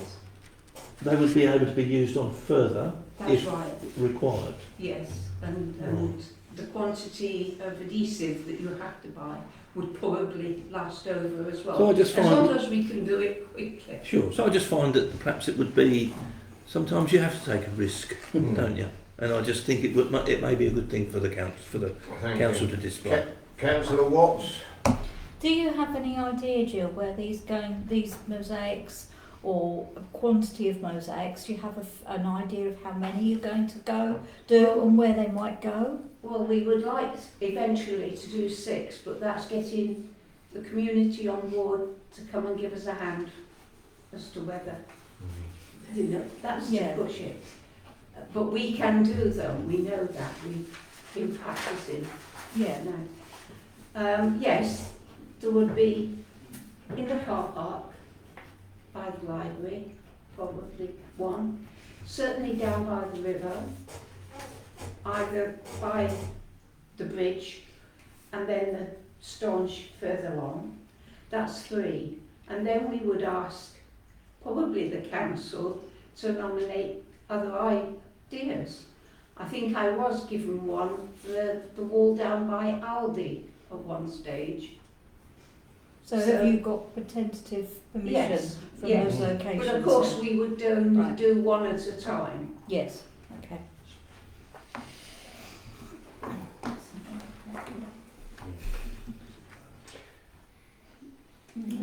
they would be able to be used on further that's if right. required. Yes, and the quantity of adhesive that you have to buy would probably last over as well. So I just as find- long as we can do it quickly. Sure. So I just find that perhaps it would be, sometimes you have to take a risk, don't you? And I just think it may be a good thing for the Thank council you. to display. Councillor Watts? Do you have any idea, Jill, where these mosaics or quantity of mosaics? Do you have an idea of how many you're going to do and where they might go? Well, we would like eventually to do 6, but that's getting the community on board to come and give us a hand as to whether, you know, that's to push it. But we can do them, we know that, we've been practicing. Yeah. No. Yes, there would be in the car park, by the library, probably one. Certainly down by the river, either by the bridge and then the staunch further on. That's 3. And then we would ask probably the council to nominate other ideas. I think I was given one, the wall down by Aldi at one stage. So have you got tentative permission Yes, from yes. those locations? But of course we would Right. do one at a time. Yes. Okay.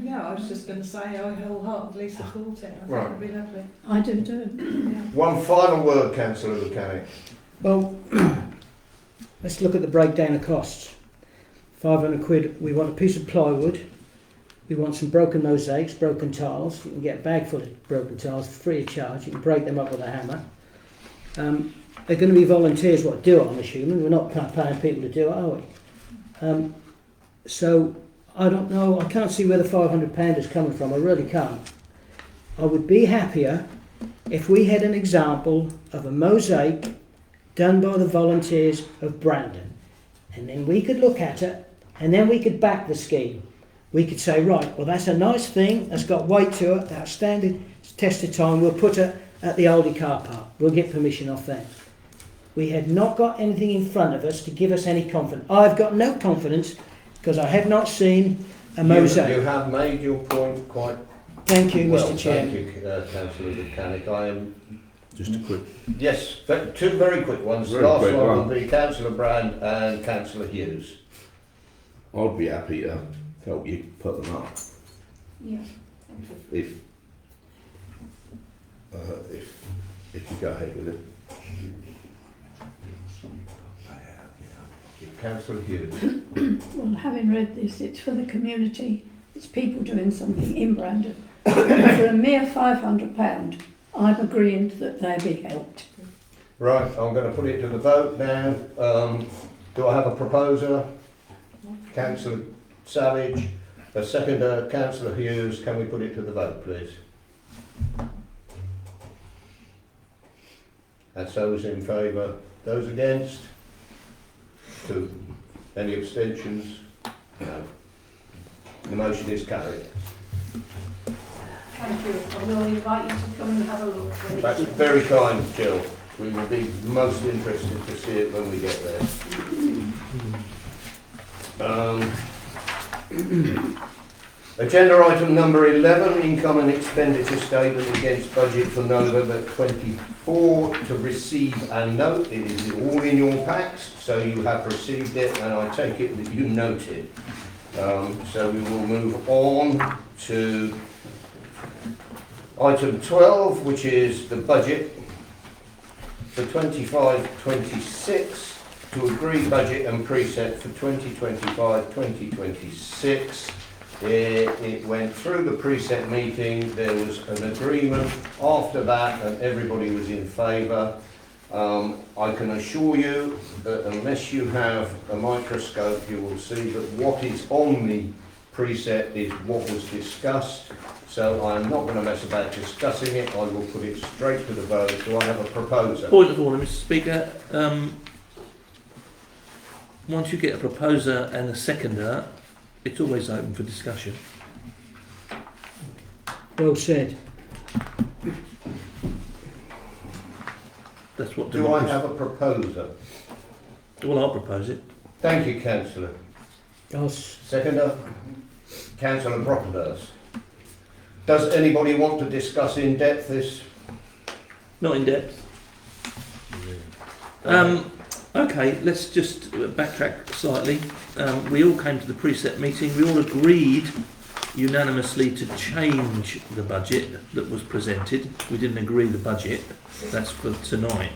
Yeah, I was just going to say I wholeheartedly support it. I think Right. it'd be lovely. I do too. One final word, Councillor Buchanan. Well, let's look at the breakdown of costs. 500 quid, we want a piece of plywood, we want some broken mosaics, broken tiles. You can get a bag full of broken tiles free of charge. You can break them up with a hammer. They're going to be volunteers what do it, I'm assuming. We're not paying people to do it, are we? So I don't know, I can't see where the £500 is coming from, I really can't. I would be happier if we had an example of a mosaic done by the volunteers of Brandon, and then we could look at it and then we could back the scheme. We could say, right, well that's a nice thing, that's got weight to it, that's standing test of time, we'll put it at the Aldi car park, we'll get permission off them. We had not got anything in front of us to give us any confidence. I've got no confidence because I have not seen a mosaic. You have made your point quite Thank you, well. Mr. Chair. Thank you, Councillor Buchanan. I am... Just a quick. Yes, two very quick ones. Very Last quick one one. will be Councillor Brand and Councillor Hughes. I'd be happy to help you put them up Yeah. if you go ahead with it. Councillor Hughes. Well, having read this, it's for the community, it's people doing something in Brandon. For a mere £500, I'm agreeing that they be helped. Right, I'm going to put it to the vote now. Do I have a proposer? Councillor Savage. A seconder, Councillor Hughes. Can we put it to the vote, please? That's those in favour. Those against? 2. Any abstentions? No. The motion is carried. Thank you. I will invite you to come and have a look. when it's- That's very kind, Jill. We will be most interested to see it when we get there. Agenda item number 11, income and expenditure statement against budget for November 24 to receive and note. It is all in your packs, so you have received it and I take it that you noted. So we will move on to item 12, which is the budget for 25-26 to agree budget and preset for 2025-2026. It went through the preset meeting, there was an agreement after that and everybody was in favour. I can assure you that unless you have a microscope, you will see that what is on the precept is what was discussed. So I'm not going to mess about discussing it. I will put it straight to the vote. Do I have a proposer? Point of order, Mr. Speaker. Once you get a proposer and a seconder, it's always open for discussion. Well said. That's what. Do I have a proposer? Well, I'll propose it. Thank you, Councillor. Seconder, Councillor Brocklehurst. Does anybody want to discuss in depth this? Not in depth. Okay, let's just backtrack slightly. We all came to the precept meeting. We all agreed unanimously to change the budget that was presented. We didn't agree the budget. That's for tonight.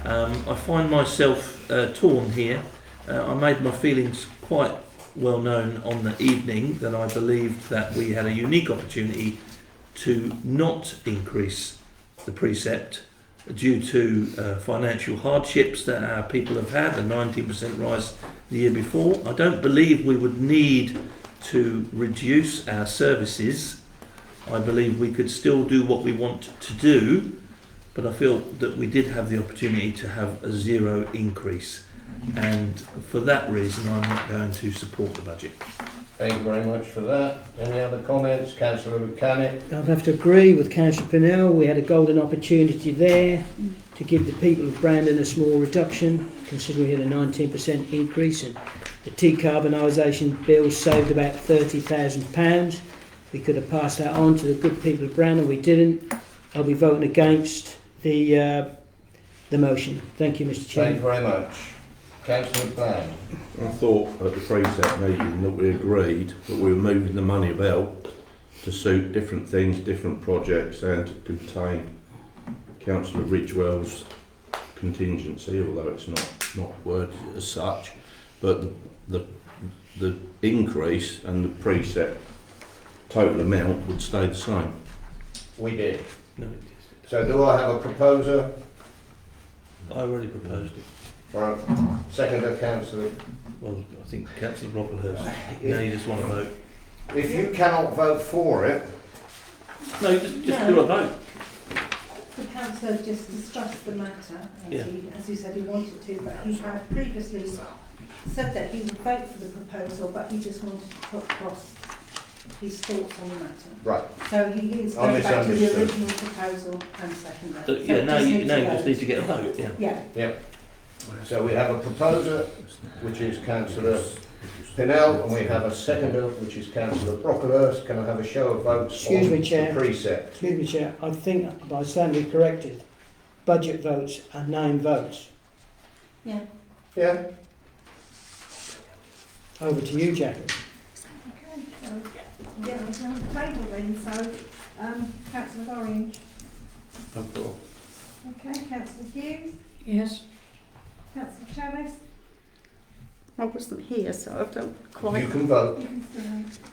I find myself torn here. I made my feelings quite well known on the evening that I believed that we had a unique opportunity to not increase the precept due to financial hardships that our people have had, a 19% rise the year before. I don't believe we would need to reduce our services. I believe we could still do what we want to do, but I feel that we did have the opportunity to have a zero increase, and for that reason I'm not going to support the budget. Thank you very much for that. Any other comments? Councillor Buchanan? I'd have to agree with Councillor Pinnell. We had a golden opportunity there to give the people of Brandon a small reduction, considering we had a 19% increase, and the decarbonisation bill saved about £30,000. We could have passed that on to the good people of Brandon. We didn't. I'll be voting against the motion. Thank you, Mr. Chairman. Thank you very much. Councillor Bland. I thought at the precept meeting that we agreed that we were moving the money about to suit different things, different projects, and to contain Councillor Ridgewell's contingency, although it's not worded as such. But the increase and the precept total amount would stay the same. We did. No, So do I have a proposer? I already proposed it. Right. Seconder, Councillor. Well, I think Councillor Brocklehurst. Now you just want to vote. If you cannot vote for it, No, just do a vote. The councillor just discussed the matter, Yeah. as he said he wanted to, but he had previously said that he would vote for the proposal, but he just wanted to put across his thoughts on the matter. right. So he is I going back to the misunderstood. original proposal and second that. So, yeah, now you just need to get a vote. Yeah. Yeah. Yep. So we have a proposer, which is Councillor Pinnell, and we have a seconder, which is Councillor Brocklehurst. Can I have a show of votes Excuse on me, Chair. the precept? Excuse me, Chair. I think, if I stand to be corrected, budget votes are name votes. Yeah. Yeah. Over to you, Jackie. Okay, so, yeah, it's on the table then, so, Councillor Orange. Okay, Councillor Hughes, Yes. Councillor Chavez, I wasn't here, so I don't quite. You can vote. you can still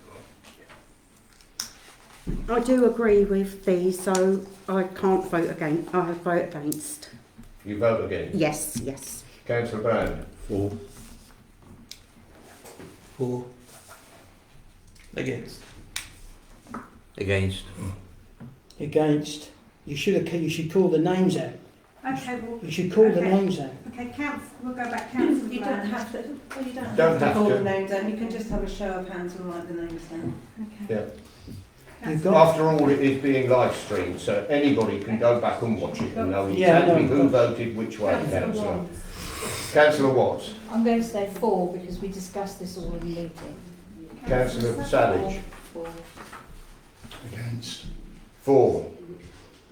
I do agree with these, so I can't vote against. I vote against. You vote again. Yes, yes. Councillor Brown. For For. Against. Against. Against. You should call the names out. Okay, well. You should call the okay. names out. Okay, we'll go back, Councillor You Bland. don't have to, well, you don't Don't have to have call to. the names down, you can just have a show of hands and write the names down. Okay. Yeah. You've got. After all, it is being live streamed, so anybody can go back and watch it and know Yeah, exactly no, who voted which way. Councillor Councillor. Watts. Councillor Watts. I'm going to say 4 because we discussed this all in the meeting. Councillor Savage. 4. Against. 4.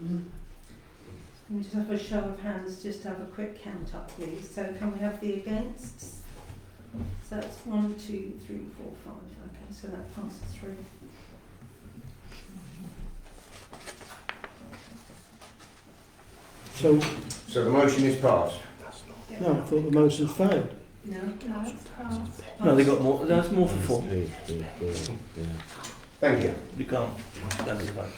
Can we just have a show of hands, just to have a quick count up, please? So can we have the against? So that's 1, 2, 3, 4, 5. Okay, so that passes through. So the motion is passed. No, I thought the motion failed. No, No, it's passed. No, they got more. That's more for 4. Thank you. You can't. That is a vote.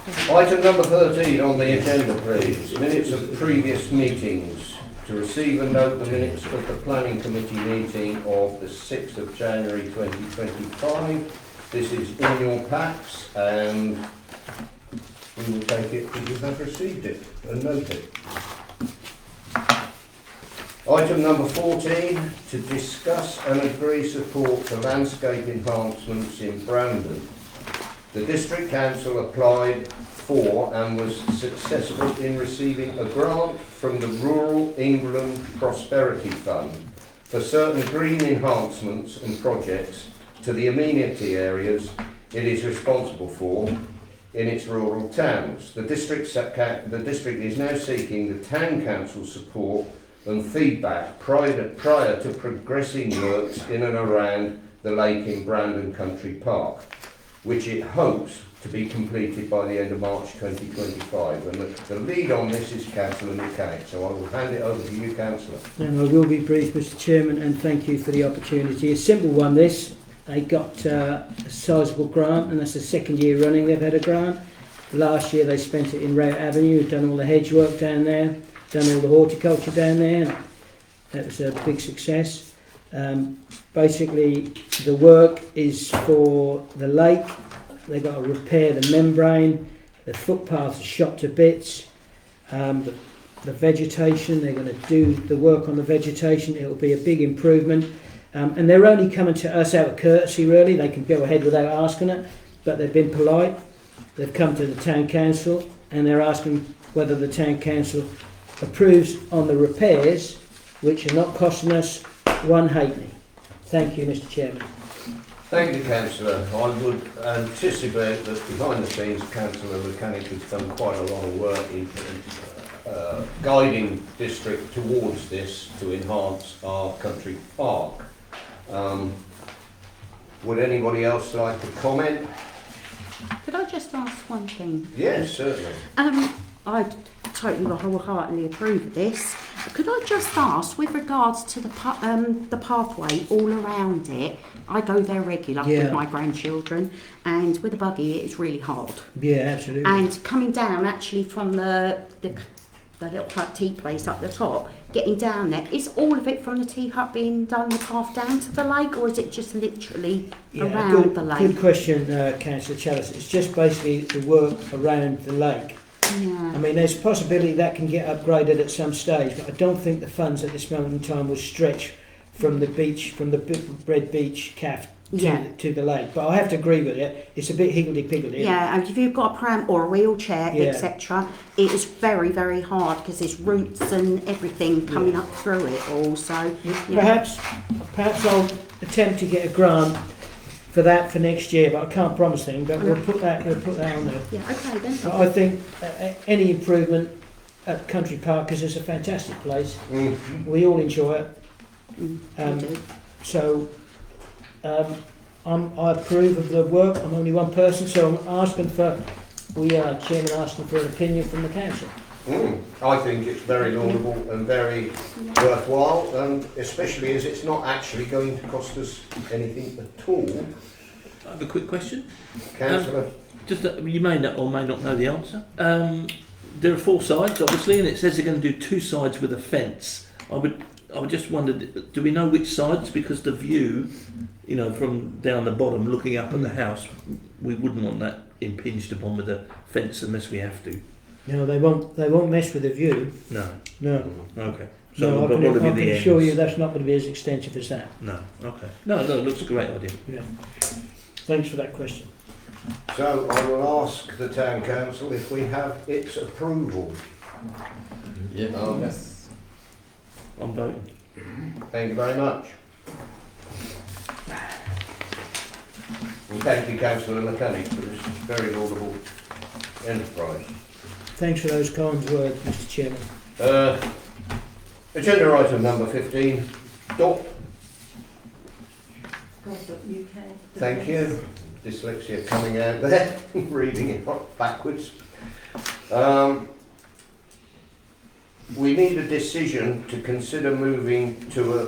Item number 13 on the agenda, please. Minutes of previous meetings. To receive and note the minutes of the Planning Committee meeting of the 6th of January 2025. This is in your packs and we will take it as you have received it and note it. Item number 14, to discuss and agree support for landscape enhancements in Brandon. The District Council applied for and was successful in receiving a grant from the Rural England Prosperity Fund for certain green enhancements and projects to the amenity areas it is responsible for in its rural towns. The district is now seeking the Town Council support and feedback prior to progressing works in and around the lake in Brandon Country Park, which it hopes to be completed by the end of March 2025. And the lead on this is Councillor Mechanic, so I will hand it over to you, Councillor. And I will be brief, Mr Chairman, and thank you for the opportunity. A simple one, this. They got a sizable grant, and that's the second year running they've had a grant. Last year they spent it in Rout Avenue, done all the hedge work down there, done all the horticulture down there. That was a big success. Basically, the work is for the lake. They've got to repair the membrane. The footpaths are shot to bits. The vegetation, they're going to do the work on the vegetation. It'll be a big improvement. And they're only coming to us out of courtesy, really. They can go ahead without asking it, but they've been polite. They've come to the Town Council and they're asking whether the Town Council approves on the repairs, which are not costing us one halfpenny. Thank you, Mr Chairman. Thank you, Councillor. I would anticipate that behind the scenes, Councillor Mechanic has done quite a lot of work in guiding district towards this to enhance our country park. Would anybody else like to comment? Could I just ask one thing? Yes, certainly. I totally wholeheartedly approve of this. Could I just ask, with regards to the pathway all around it, I go there regular with my grandchildren, and with a buggy it's really hard. Yeah, absolutely. And coming down actually from the little hut tea place up the top, getting down there, is all of it from the tea hut being done the path down to the lake, or is it just literally around the lake? Good question, Councillor Chalice. It's just basically the work around the lake. Yeah. I mean, there's a possibility that can get upgraded at some stage, but I don't think the funds at this moment in time will stretch from the beach, from the Red Beach calf to the lake. But I have to agree with you, it's a bit higgledy-piggledy. Yeah, and if you've got a pram or a wheelchair, etc., it is very, very hard because there's roots and everything coming up through it all. So perhaps I'll attempt to get a grant for that for next year, but I can't promise anything. But we'll put that on there. Yeah, okay then. But I think any improvement at Country Park, because it's a fantastic place, we all enjoy it. I approve of the work. I'm only one person, so we are chairman asking for an opinion from the council. I think it's very laudable and very worthwhile, and especially as it's not actually going to cost us anything at all. I have a quick question. Councillor? You may not or may not know the answer. There are 4 sides, obviously, and it says they're going to do 2 sides with a fence. I would just wonder, do we know which sides? Because the view, from down the bottom looking up at the house, we wouldn't want that impinged upon with a fence unless we have to. No, they won't mess with the view. No. Okay. So I can assure you that's not going to be as extensive as that. No. Okay. No, it looks a great idea. Yeah. Thanks for that question. So I will ask the Town Council if we have its approval. Yes. I'm voting. Thank you very much. And thank you, Councillor Mechanic, for this very laudable enterprise. Thanks for those kind words, Mr Chairman. Agenda item number 15. Dot. .uk. Thank you. Dyslexia coming out there, reading it backwards. We need a decision to consider moving to a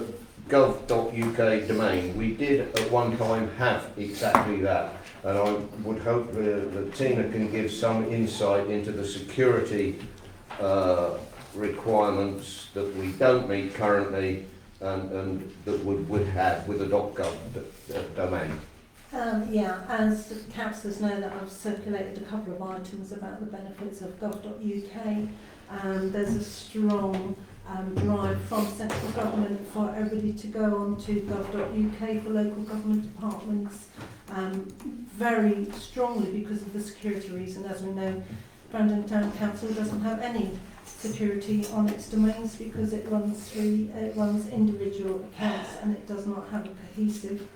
gov.uk domain. We did at one time have exactly that, and I would hope that Tina can give some insight into the security requirements that we don't meet currently and that would have with a .gov domain. Yeah, as councillors know that I've circulated a couple of items about the benefits of gov.uk. There's a strong drive from central government for everybody to go on to gov.uk for local government departments, very strongly because of the security reason. As we know, Brandon Town Council doesn't have any security on its domains because it runs individual accounts and it does not have a cohesive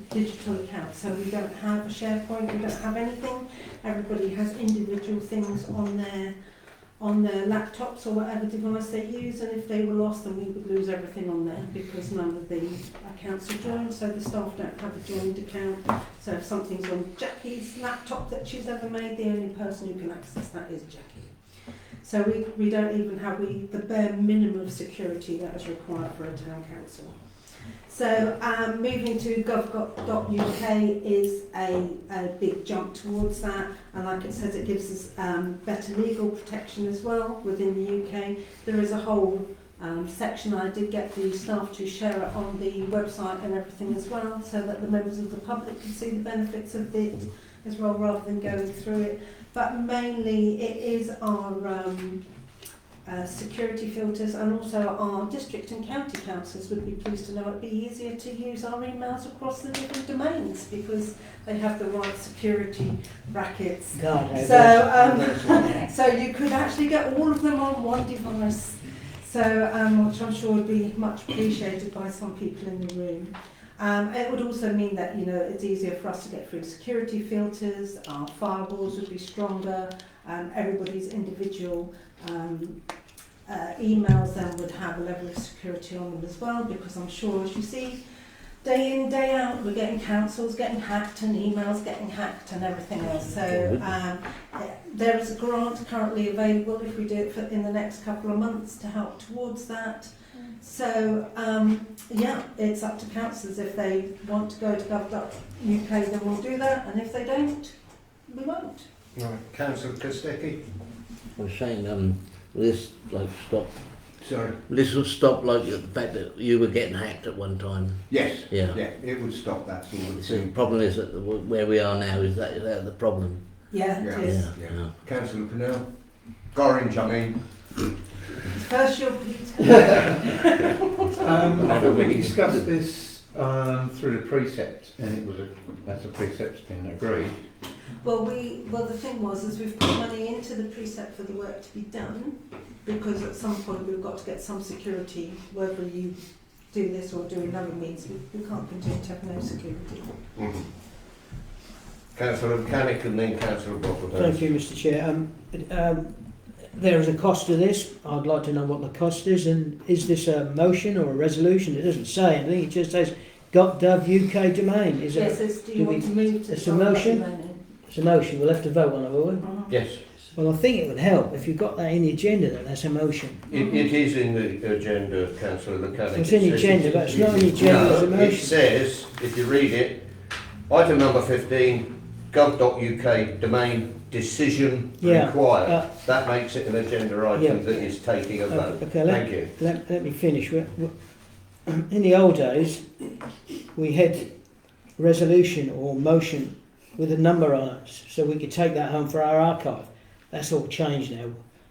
digital account. So we don't have a SharePoint, we don't have anything. Everybody has individual things on their laptops or whatever device they use, and if they were lost then we would lose everything on there because none of the accounts are joined, so the staff don't have a joined account. So if something's on Jackie's laptop that she's ever made, the only person who can access that is Jackie. So we don't even have the bare minimum of security that is required for a town council. So moving to gov.uk is a big jump towards that, and like it says, it gives us better legal protection as well within the UK. There is a whole section, I did get the staff to share it on the website and everything as well, so that the members of the public can see the benefits of it as well, rather than going through it. But mainly it is our security filters, and also our district and county councils would be pleased to know it'd be easier to use our emails across the different domains because they have the right security brackets. So you could actually get all of them on one device, so which I'm sure would be much appreciated by some people in the room. It would also mean that, you know, it's easier for us to get through security filters, our firewalls would be stronger, everybody's individual emails then would have a level of security on them as well, because I'm sure, as you see, day in, day out, we're getting councils getting hacked and emails getting hacked and everything else. So there is a grant currently available if we do it in the next couple of months to help towards that. So yeah, it's up to councillors. If they want to go to gov.uk, then we'll do that, and if they don't, we won't. Right, Councillor Kostecki. I was saying, this like stop. Sorry. This will stop like the fact that you were getting hacked at one time. Yes. Yeah. Yeah, it would stop that sort of So the thing. problem is that where we are now is that the problem. Yeah, Yeah. it is. Yeah. Councillor Pennell. Gorringe, I mean. First you're Peter. We discussed this through the precept, and that's a precept's been agreed. Well, the thing was, is we've put money into the precept for the work to be done, because at some point we've got to get some security, whether you do this or do another means, we can't continue to have no security. Mm-hmm. Councillor Mechanic and then Councillor Brocklehurst. Thank you, Mr. Chair. There is a cost to this. I'd like to know what the cost is, and is this a motion or a resolution? It doesn't say anything. It just says gov.uk domain. Is Yes, it? do you want to move to It's a motion. domain? It's a motion. We'll have to vote on it, will we? Yes. Well, I think it would help if you've got that in the agenda. That's a motion. It is in the agenda, Councillor Mechanic. It's in the agenda, but it's not in the agenda as a No, it motion. says, if you read it, item number 15, gov.uk domain decision required. That makes it an agenda item that is taking a vote. Okay, Thank you. let me finish. In the old days, we had resolution or motion with a number on it, so we could take that home for our archive. That's all changed now.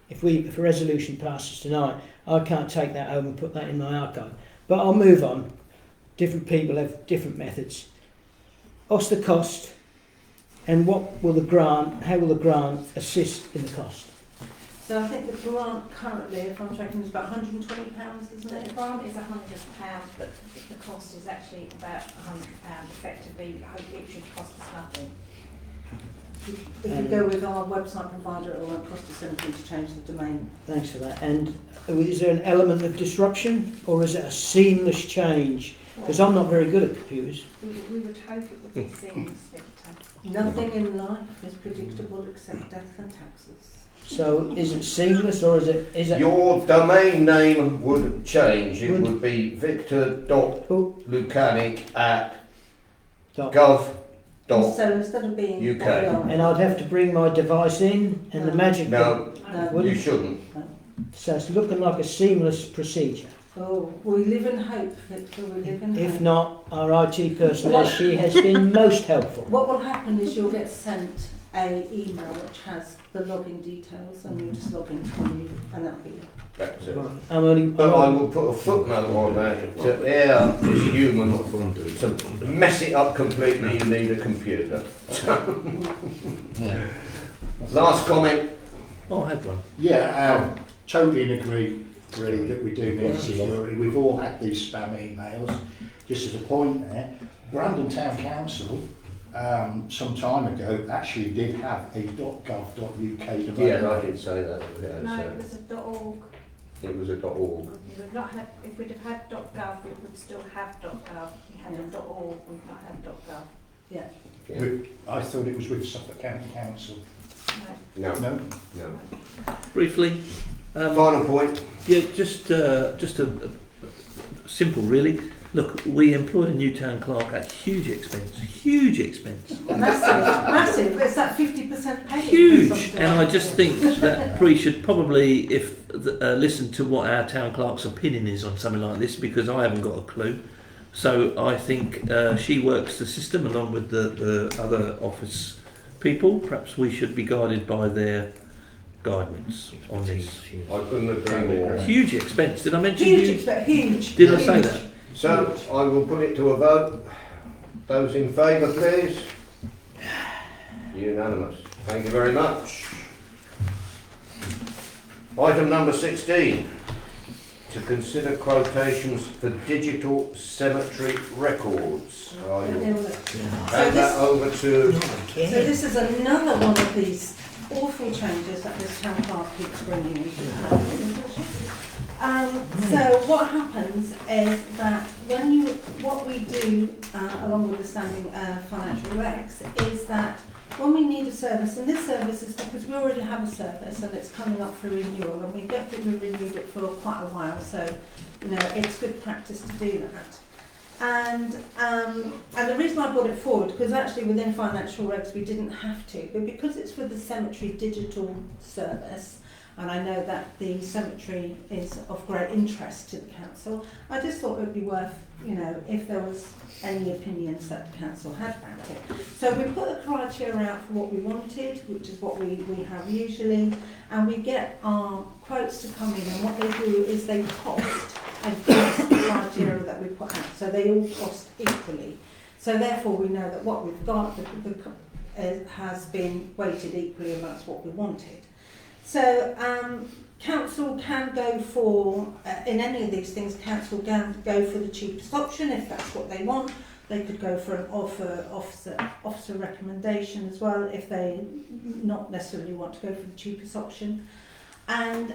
If a resolution passes tonight, I can't take that home and put that in my archive. But I'll move on. Different people have different methods. What's the cost? And what will how will the grant assist in the cost? So I think the grant currently, if I'm checking, is about £120, isn't it? The grant is £100, but the cost is actually about £100. Effectively, it should cost us nothing. If you go with our website provider, it won't cost us anything to change the domain. Thanks for that. And is there an element of disruption, or is it a seamless change? Because I'm not very good at computers. We would hope it would be seamless. Nothing in life is predictable except death and taxes. So is it seamless or is it? Your domain name would change. It would be victor.lucanik@gov.uk. So instead of being And I'd have to bring my device in and the magic. No, wouldn't you it? shouldn't. So it's looking like a seamless procedure. Oh, we live in hope, Victor, we live in hope. If not, our IT person, as she has been most helpful. What will happen is you'll get sent a email which has the login details and you just log in from you and that'll be it. That's it. Right. But I will put a footnote on that to err is human. To mess it up completely, you need a computer. Last comment. Oh, I had one. Yeah, totally agree, really, that we do need security. We've all had these spam emails. Just as a point there, Brandon Town Council, some time ago, actually did have a .gov.uk domain. Yeah, I did say that. Yeah, No, so it was a .org. it was a .org. We would not have, if we'd have had .gov, we would still have .gov. We had a .org, we've not had .gov. Yeah. I thought it was with Suffolk County Council. No. No? No. Briefly. Final point. Yeah, just a simple, really. Look, we employ a new town clerk at huge expense. Huge expense. Massive. It's that 50% pay. Huge. And I just think that Bree should probably, listen to what our town clerk's opinion is on something like this, because I haven't got a clue. So I think she works the system along with the other office people. Perhaps we should be guided by their guidance on this. I couldn't agree more. Huge expense. Did I mention Huge. Huge. Did I say that? So I will put it to a vote. Those in favour, please. Unanimous. Thank you very much. Item number 16. To consider quotations for digital cemetery records. I will hand that over to... So this is another one of these awful changes that this town clerk keeps bringing into town. So what happens is that what we do, along with the standing financial recs, is that when we need a service, and this service is because we already have a service and it's coming up for renewal, and we've renewed it for quite a while, so it's good practice to do that. And the reason I brought it forward, because actually within financial regs we didn't have to, but because it's for the cemetery digital service, and I know that the cemetery is of great interest to the council, I just thought it would be worth, if there was any opinions that the council had about it. So we put a criteria out for what we wanted, which is what we have usually, and we get our quotes to come in, and what they do is they cost against the criteria that we put out. So they all cost equally. So therefore we know that what we've got has been weighted equally amongst what we wanted. So council can go for, in any of these things, council can go for the cheapest option if that's what they want. They could go for an officer recommendation as well if they not necessarily want to go for the cheapest option. And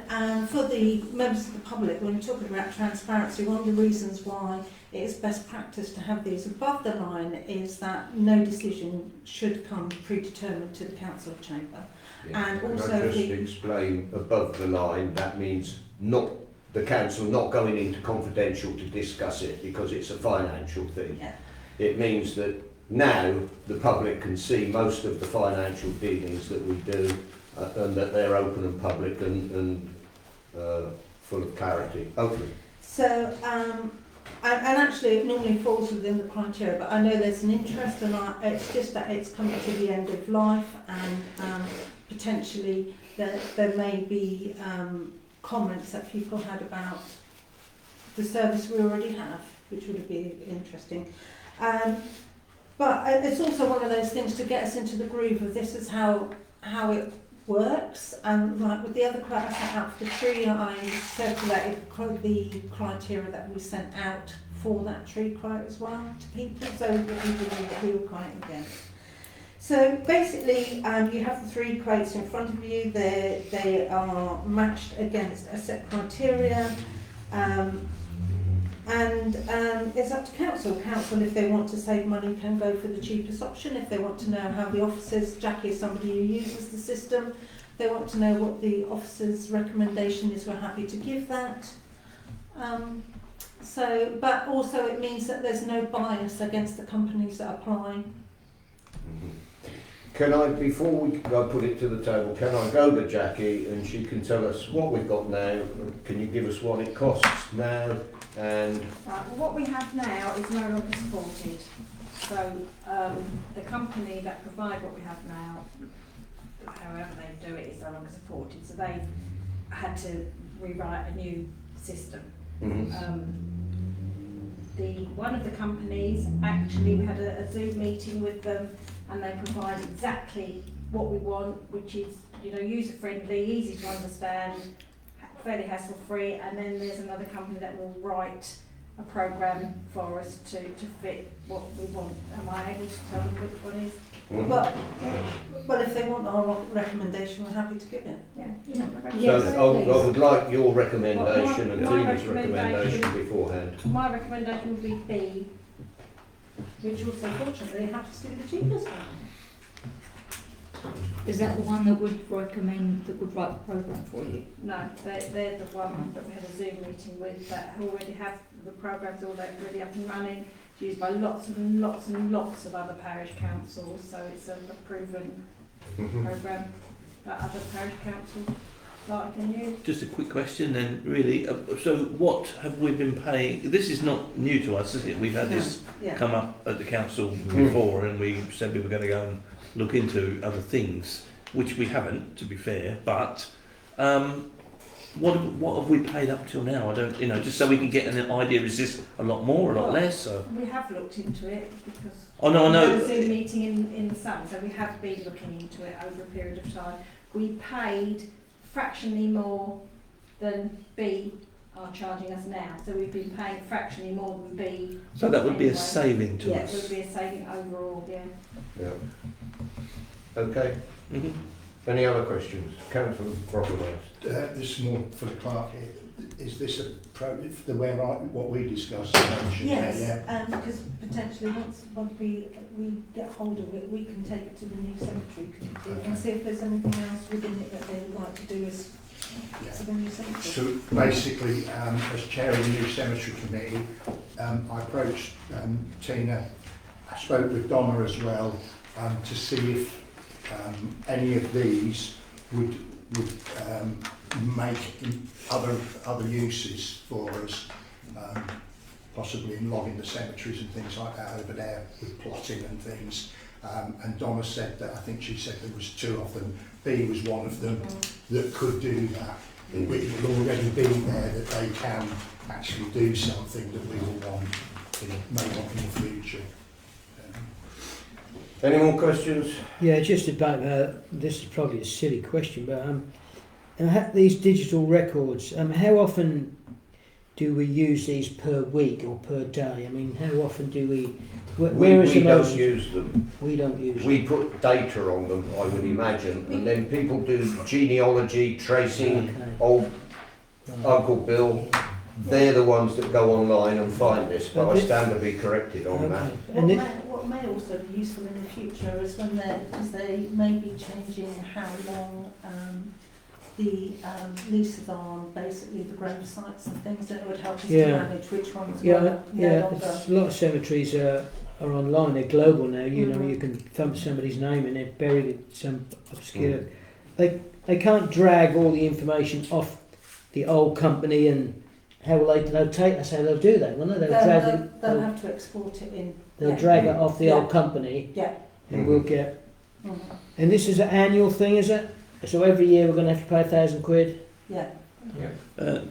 for the members of the public, when we're talking about transparency, one of the reasons why it is best practice to have these above the line is that no decision should come predetermined to the council chamber. Yeah. And Can also I just explain above the line, that means not the council not going into confidential to discuss it because it's a financial thing. Yeah. It means that now the public can see most of the financial dealings that we do and that they're open and public and full of clarity. Open. So, and actually it normally falls within the criteria, but I know there's an interest, and it's just that it's coming to the end of life, and potentially there may be comments that people had about the service we already have, which would be interesting. But it's also one of those things to get us into the groove of this is how it works, and like with the other quote I sent out for the tree, I circulated the criteria that we sent out for that tree quote as well to people, so that people knew that we were quoting again. So basically, you have the three quotes in front of you. They are matched against a set criteria, and it's up to council. Council, if they want to save money, can go for the cheapest option. If they want to know how the officers, Jackie is somebody who uses the system, they want to know what the officer's recommendation is, we're happy to give that. But also it means that there's no bias against the companies that apply. Can I, before we go put it to the table, can I go to Jackie and she can tell us what we've got now? Can you give us what it costs now? And What we have now is no longer supported. So the company that provide what we have now, however they do it, is no longer supported. So they had to rewrite a new system. One of the companies, actually we had a Zoom meeting with them, and they provide exactly what we want, which is, you know, user friendly, easy to understand, fairly hassle free. And then there's another company that will write a program for us to fit what we want. Am I able to tell them which one is? Well, if they want our recommendation, we're happy to give it. Yeah. So I would like your recommendation and Tina's recommendation beforehand. My recommendation would be B, Which also, fortunately, happens to be the cheapest one. Is that the one that would recommend, that would write the programme for you? No, they're the one that we had a Zoom meeting with that already have the programmes all already up and running, used by lots and lots and lots of other parish councils, so it's a proven programme that other parish councils like and use. Just a quick question then, really. So what have we been paying? This is not new to us, is it? We've had this come up at the council before, and we said we were going to go and look into other things, which we haven't, to be fair. But what have we paid up till now? I don't, just so we can get an idea. Is this a lot more, a lot less? Or? We have looked into it because I know. we had a Zoom meeting in the summer, so we have been looking into it over a period of time. We paid fractionally more than B are charging us now, so we've been paying fractionally more than B. So that would be a anyway. saving to us. Yeah, it would be a saving overall. Yeah. Okay. Any other questions? Councillor Brocklehurst. This is more for the clerk. Is this what we discussed? Yes, because potentially once we get hold of it, we can take it to the new cemetery committee and see if there's anything else within it that they would like to do as the new cemetery. So basically, as chair of the new cemetery committee, I approached Tina. I spoke with Donna as well to see if any of these would make other uses for us, possibly in logging the cemeteries and things like that over there with plotting and things. And Donna said that, I think she said there was 2 of them. B was one of them that could do that. It will already be there that they can actually do something that we will want, may want in the future. Any more questions? Yeah, just about, this is probably a silly question, but these digital records, how often do we use these per week or per day? I mean, how often do we... We don't use them. We don't use them. We put data on them, I would imagine, and then people do genealogy, tracing, old Uncle Bill. They're the ones that go online and find this, but I stand to be corrected on that. What may also be useful in the future is when they may be changing how long the leases are on basically the grave sites and things, that would help us to manage which ones no longer. A lot of cemeteries are online, they're global now, you can thump somebody's name and they're buried in some obscure... They can't drag all the information off the old company, and how will they'll take, that's how they'll do that, won't they? They'll have to export it in. They'll drag it off the old company, and we'll get... And this is an annual thing, is it? So every year we're going to have to pay £1,000? Yeah. No,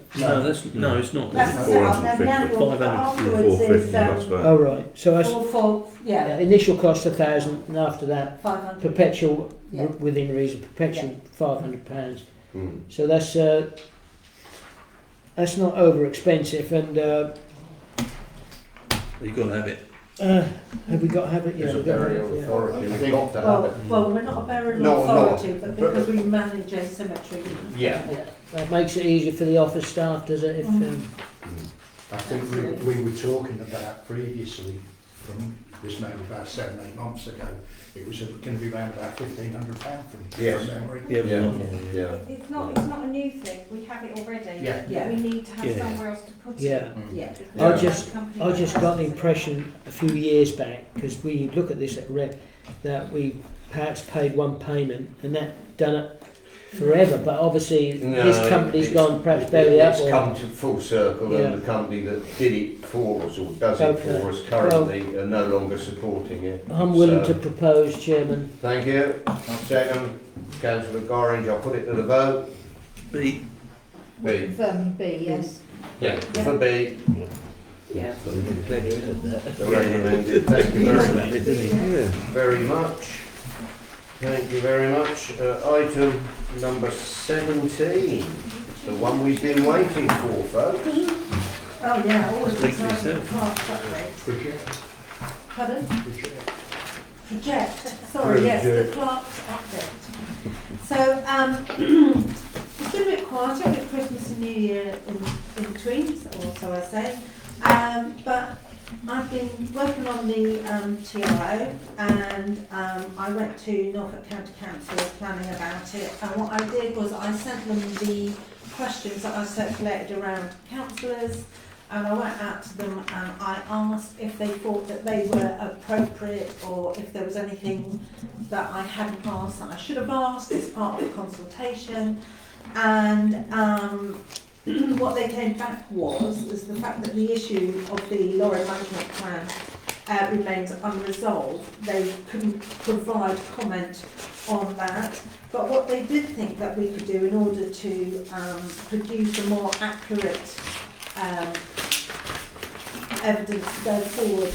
it's not. That's 450. 450. Oh right. So that's initial cost £1,000, and after that 500. perpetual, within reason, perpetual £500. So that's not over expensive, and you've got to have it. Have we got to have it? There's a burial authority. We've got to have it. Well, we're not a burial authority, but because we manage a cemetery. Yeah. That makes it easier for the office staff, does it? If, I think we were talking about previously from this maybe about 7-8 months ago, it was going to be around about £1,500 from Yes. memory. Yeah. It's not a new thing, we have it already. Yeah. We need to have Yeah. somewhere else to put Yeah. it. Yeah. I just got the impression a few years back, because we look at this at that we perhaps paid one payment and that done it forever. But obviously this company's gone perhaps belly up. It's come to full circle, and the company that did it for us or does it for us currently are no longer supporting it. I'm willing to propose, Chairman. Thank you. Second, Councillor Gorringe, I'll put it to the vote. B. B. Confirming B, yes. Yeah, for B. Yeah. The recommended. Thank you very much. Thank you very much. Item number 17, the one we've been waiting for, folks. Oh yeah, always Speak for excited yourself. class upgrade. Project. Pardon? Project, sorry, yes, the clerk's update. So, it's been a bit quieter with Christmas and New Year in between, or so I say. But I've been working on the TRO, and I went to Norfolk County Council planning about it, and what I did was I sent them the questions that I circulated around councillors, and I went out to them and I asked if they thought that they were appropriate, or if there was anything that I hadn't asked that I should have asked as part of the consultation. And what they came back was the fact that the issue of the lorry management plan remains unresolved. They couldn't provide comment on that, but what they did think that we could do in order to produce a more accurate evidence to go forward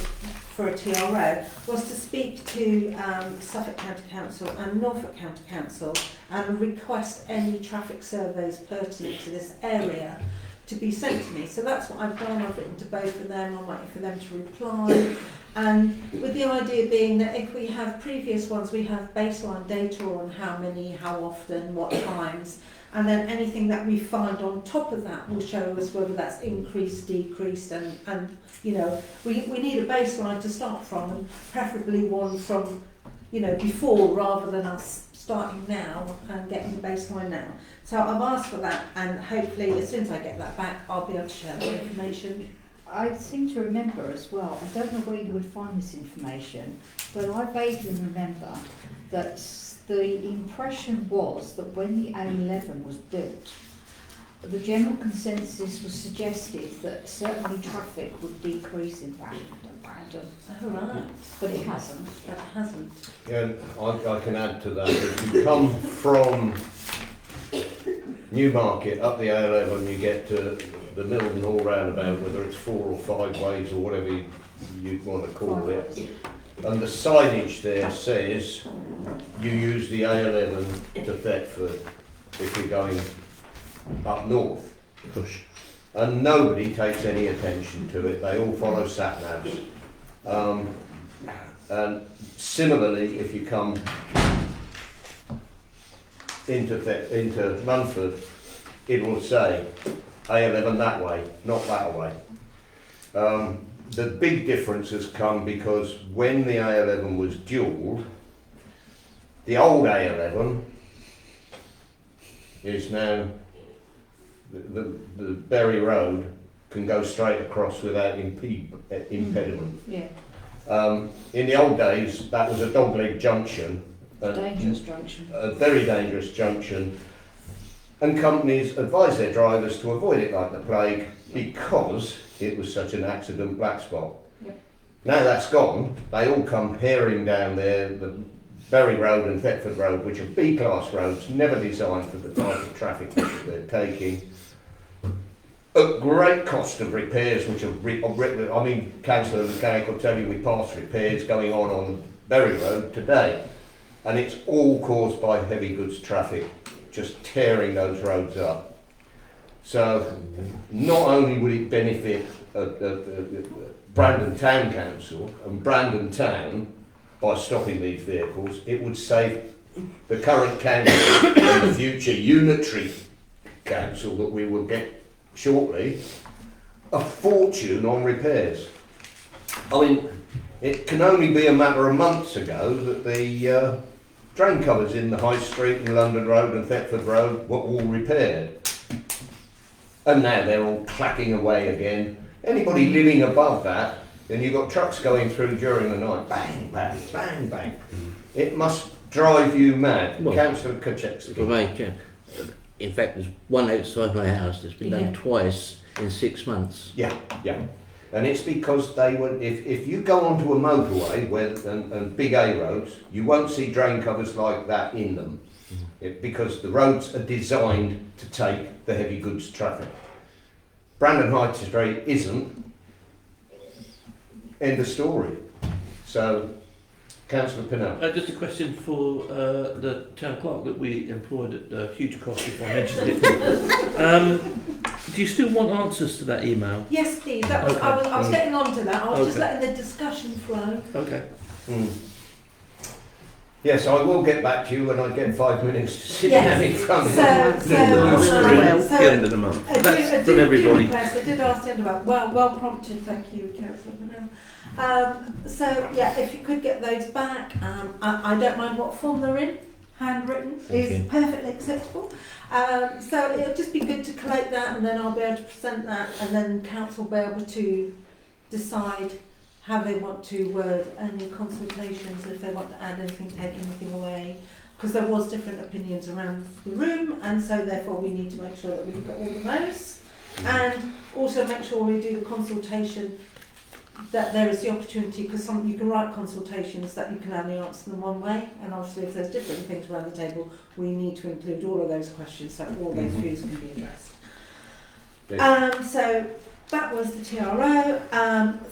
for a TRO was to speak to Suffolk County Council and Norfolk County Council and request any traffic surveys pertinent to this area to be sent to me. So that's what I've done. I've written to both of them. I'm waiting for them to reply. And with the idea being that if we have previous ones, we have baseline data on how many, how often, what times, and then anything that we find on top of that will show us whether that's increased, decreased, and you know, we need a baseline to start from, and preferably one from, you know, before, rather than us starting now and getting the baseline now. So I've asked for that, and hopefully as soon as I get that back, I'll be able to share the information. I seem to remember as well, I don't know where you would find this information, but I vaguely remember that the impression was that when the A11 was built, the general consensus was suggested that certainly traffic would decrease in Brandon. Oh, right. But it hasn't. It hasn't. Yeah, I can add to that. If you come from Newmarket up the A11, you get to the Milton Hall roundabout, whether it's 4 or 5 ways or whatever you want to call it. And the signage there says you use the A11 to Thetford if you're going up north. And nobody takes any attention to it. They all follow sat-navs. And similarly, if you come into Munford, it will say A11 that way, not that way. The big difference has come because when the A11 was dualled, the old A11 is now, the Berry Road can go straight across without impediment. Yeah. In the old days, that was a dogleg junction. Dangerous junction. A very dangerous junction. And companies advise their drivers to avoid it like the plague because it was such an accident black spot. Yep. Now that's gone, they all come peering down there, the Berry Road and Thetford Road, which are B-class roads, never designed for the type of traffic that they're taking. At great cost of repairs, which are, I mean, Councillor Mechanic will tell you we pass repairs going on Berry Road today. And it's all caused by heavy goods traffic, just tearing those roads up. So not only would it benefit Brandon Town Council and Brandon Town by stopping these vehicles, it would save the current council and the future unitary council that we will get shortly a fortune on repairs. I mean, it can only be a matter of months ago that the drain covers in the High Street and London Road and Thetford Road were all repaired. And now they're all clacking away again. Anybody living above that, then you've got trucks going through during the night, bang, bang, bang, bang. It must drive you mad. Well, Councillor Kaczewski. For me, in fact, there's one outside my house that's been done twice in 6 months. Yeah, yeah. And it's because they would, if you go onto a motorway and big A roads, you won't see drain covers like that in them. Because the roads are designed to take the heavy goods traffic. Brandon High Street isn't. End of story. So, Councillor Pinnell. Just a question for the town clerk that we employed at huge cost, if I mentioned it. Do you still want answers to that email? Yes, please. That was, Okay. I was getting on to that. I was just Okay. letting the discussion flow. Okay. Yes, I will get back to you when I get 5 minutes to sit Yes. down in front of So- the so- the end of the month. That's from everybody. I did ask the end about, well prompted, thank you, Councillor Manel. So, yeah, if you could get those back, I don't mind what form they're in, handwritten is perfectly acceptable. So it'll just be good to collate that and then I'll be able to present that and then council will be able to decide how they want to word any consultations, if they want to add anything, take anything away. Because there was different opinions around the room and so therefore we need to make sure that we've got all of those. And also make sure we do the consultation, that there is the opportunity, because you can write consultations that you can only answer them one way, and obviously if there's different things around the table, we need to include all of those questions so all those views can be addressed. So that was the TRO.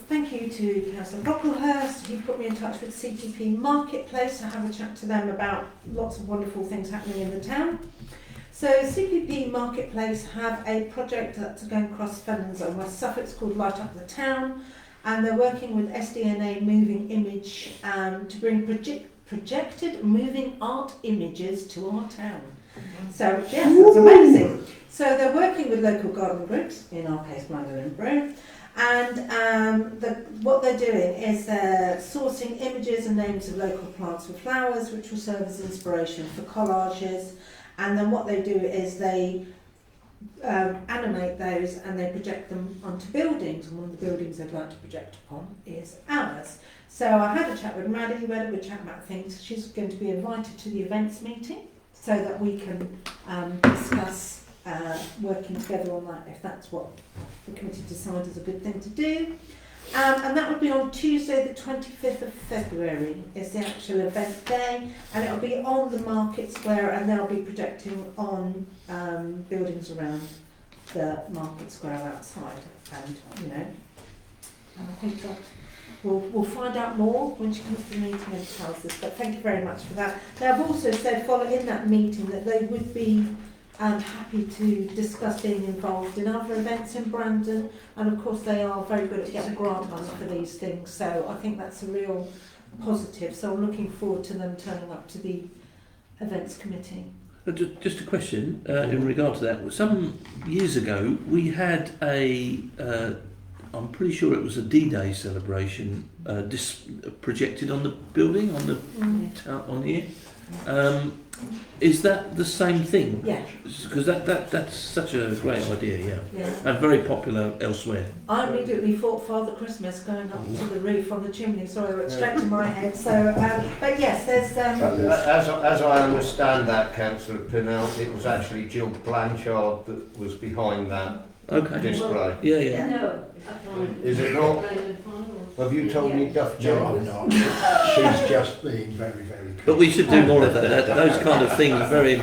Thank you to Councillor Brocklehurst. He put me in touch with CTP Marketplace to have a chat to them about lots of wonderful things happening in the town. So CPP Marketplace have a project that's going across Fenlands and West Suffolk. It's called Light Up the Town. And they're working with SDNA Moving Image to bring projected moving art images to our town. So yes, that's amazing. So they're working with local garden groups, in our case Bladder and Brew, and what they're doing is they're sourcing images and names of local plants and flowers which will serve as inspiration for collages, and then what they do is they animate those and they project them onto buildings, and one of the buildings they'd like to project upon is ours. So I had a chat with Maddie, we had a good chat about things. She's going to be invited to the events meeting so that we can discuss working together on that if that's what the committee decides is a good thing to do. And that would be on Tuesday the 25th of February is the actual event day, and it'll be on the Market Square and they'll be projecting on buildings around the Market Square outside, and you know, and I think that we'll find out more when she comes to the meeting and tells us, but thank you very much for that. They have also said following that meeting that they would be happy to discuss being involved in other events in Brandon, and of course they are very good at getting grant money for these things, so I think that's a real positive. So I'm looking forward to them turning up to the events committee. Just a question in regard to that. Some years ago we had I'm pretty sure it was a D-Day celebration projected on the building, on the on here. Is that the same thing? Yeah. Because that's such a great idea, Yeah. and very popular elsewhere. I immediately thought Father Christmas going up to the roof on the chimney, sorry, it went straight to my head. So, but yes, there's... As I understand that, Councillor Pinnell, it was actually Jill Blanchard that was behind that display. Yeah. No. Is it not? Have you told me Duff No, Jones? I'm not. She's just being very, very good. But we should do more of that. Those kind of things are very,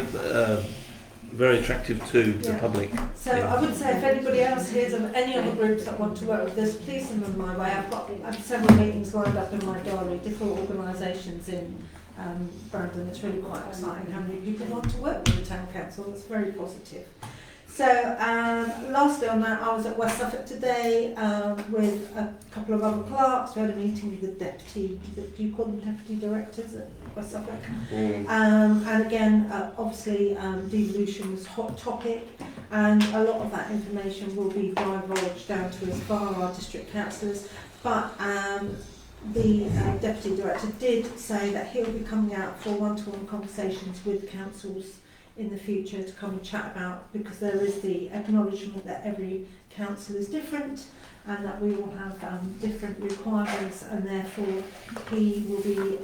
very attractive to the public. So I would say if anybody else hears of any other groups that want to work with this, please send them my way. I've several meetings lined up in my diary, different organisations in Brandon. It's really quite exciting how many people want to work with the town council. It's very positive. So lastly on that, I was at West Suffolk today with a couple of other clerks. We had a meeting with the deputy, do you call them deputy directors at West Suffolk? And again, obviously devolution was a hot topic, and a lot of that information will be divulged down to as far our district councillors. But the Deputy Director did say that he'll be coming out for one-to-one conversations with councils in the future to come and chat about, because there is the acknowledgement that every council is different and that we all have different requirements, and therefore he will be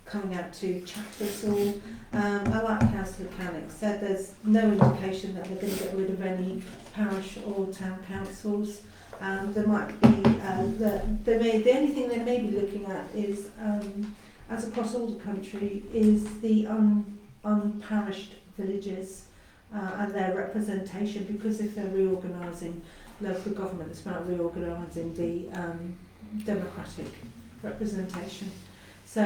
coming out to chat to us all. Like Councillor Cannock said, there's no indication that they're going to get rid of any parish or town councils. There might be, the only thing they may be looking at is, as across all the country, is the unparished villages and their representation, because if they're reorganising local government, it's about reorganising the democratic representation. So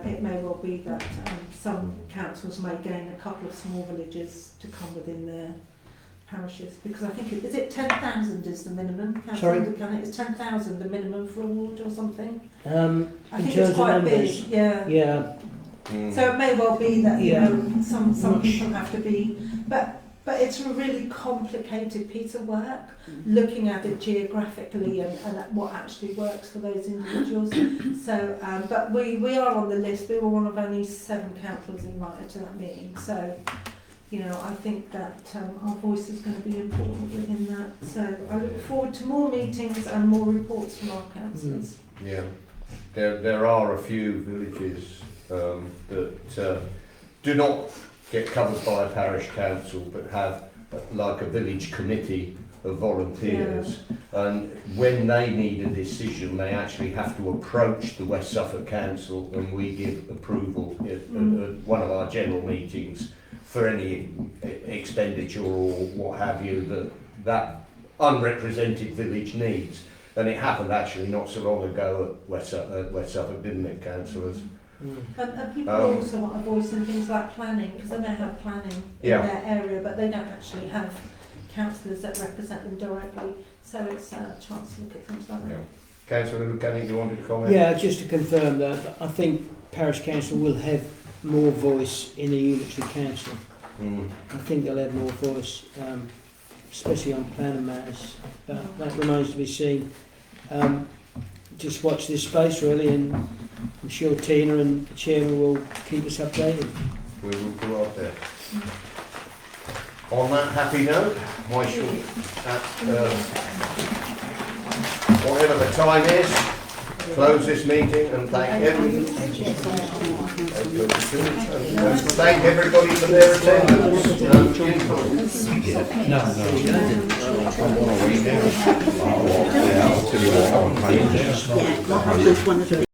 it may well be that some councils may gain a couple of small villages to come within their parishes, because I think is it 10,000 is the minimum? Sorry? Is 10,000 the minimum for a ward or something? I In think terms it's of quite numbers, big, yeah. yeah, So it may well be that Yeah. some people have to be, but it's a really complicated piece of work, looking at it geographically and at what actually works for those individuals. So, but we are on the list. We were one of only 7 councillors invited to that meeting. So, you know, I think that our voice is going to be important within that. So I look forward to more meetings and more reports from our councillors. Yeah, there are a few villages that do not get covered by a parish council, but have like a village committee of volunteers, and when they need a decision they actually have to approach the West Suffolk Council, and we give approval at one of our general meetings for any expenditure or what have you that unrepresented village needs. And it happened actually not so long ago at West Suffolk, didn't it, councillors? And people also want a voice in things like planning, because they may have planning in their area, but they don't actually have councillors that represent them directly. So it's a chance to look at things like that. Councillor Buchanan, you wanted to comment? yeah. Just to confirm that, I think parish council will have more voice in a unitary council. I think they'll have more voice, especially on planning matters. But that remains to be seen. Just watch this space really, and I'm sure Tina and the chairman will keep us updated. We will go up there. On that happy note, I shall, whatever the time is, close this meeting and thank everybody. Thank everybody for their attendance. I'll tell you what, I'm